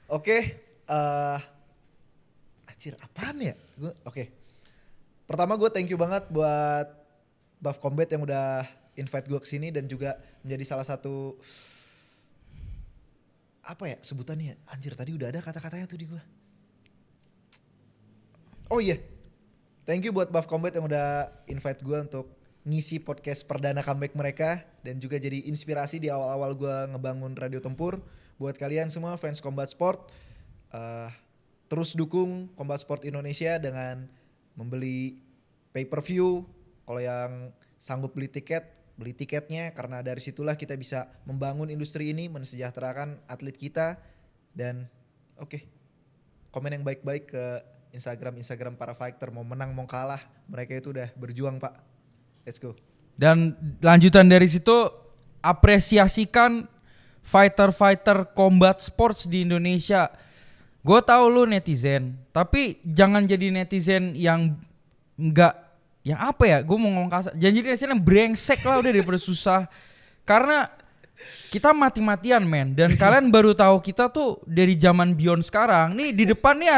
Oke, anjir apaan ya? Oke. Pertama gue thank you banget buat Buff Combat yang udah invite gue kesini dan juga menjadi salah satu apa ya sebutannya? Anjir tadi udah ada kata-katanya tuh di gue. Oh iya, thank you buat Buff Combat yang udah invite gue untuk ngisi podcast perdana comeback mereka dan juga jadi inspirasi di awal-awal gue ngebangun Radio Tempur. Buat kalian semua fans Combat Sport, terus dukung Combat Sport Indonesia dengan membeli pay-per-view. Kalau yang sanggup beli tiketnya karena dari situlah kita bisa membangun industri ini, mensejahterakan atlet kita. Dan komen yang baik-baik ke Instagram para fighter, mau menang mau kalah mereka itu udah berjuang Pak. Let's go. Dan lanjutan dari situ, apresiasikan fighter-fighter combat sports di Indonesia. Gue tahu lu netizen, tapi jangan jadi netizen yang enggak, yang apa ya, gue mau ngomong kasar, jangan jadi netizen yang brengsek lah udah daripada susah. Karena kita mati-matian men, dan kalian baru tahu kita tuh dari zaman beyond sekarang. Nih di depan nih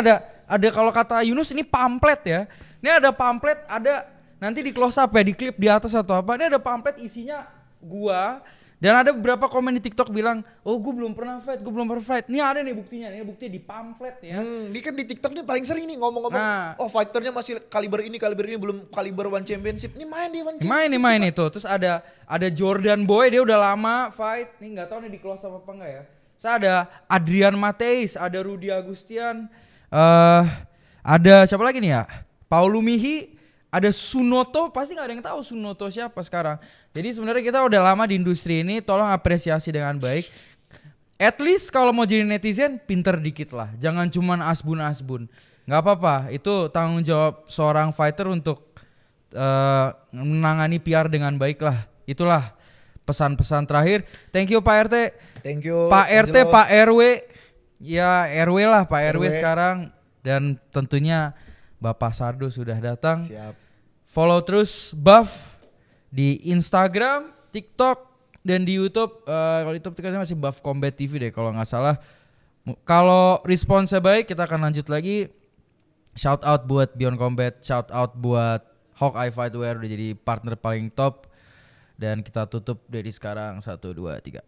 ada kalau kata Yunus ini pamflet ya. Ini ada pamflet, ada nanti di close up ya, di klip di atas atau apa. Ini ada pamflet isinya gua. Dan ada beberapa komen di TikTok bilang, oh gue belum pernah fight. Ini ada nih buktinya, ini buktinya di pamflet ya. Ini kan di TikTok nih paling sering nih ngomong-ngomong, oh fighternya masih kaliber ini belum kaliber One Championship. Ini main di One Championship. Main itu. Terus ada Jordan Boy, dia udah lama fight. Nih nggak tahu nih di close up apa enggak ya. Terus ada Adrian Mateis, ada Rudy Agustian, ada siapa lagi nih ya? Paulu Mihi, ada Sunoto, pasti nggak ada yang tahu Sunoto siapa sekarang. Jadi sebenarnya kita udah lama di industri ini, tolong apresiasi dengan baik. At least kalau mau jadi netizen, pinter dikit lah. Jangan cuman asbun-asbun. Nggak apa-apa, itu tanggung jawab seorang fighter untuk menangani PR dengan baik lah. Itulah pesan-pesan terakhir. Thank you Pak RT. Thank you Pak RT, Angelo. Pak RW. Ya RW lah, Pak RW RW sekarang. Dan tentunya Bapak Sardo sudah datang. Siap. Follow terus Buff di Instagram, TikTok, dan di YouTube. Kalau YouTube tiketnya masih Buff Combat TV deh kalau nggak salah. Kalau responsnya baik kita akan lanjut lagi. Shout out buat Beyond Combat, shout out buat Hawkeye Fightwear udah jadi partner paling top. Dan kita tutup dari sekarang 1, 2, 3.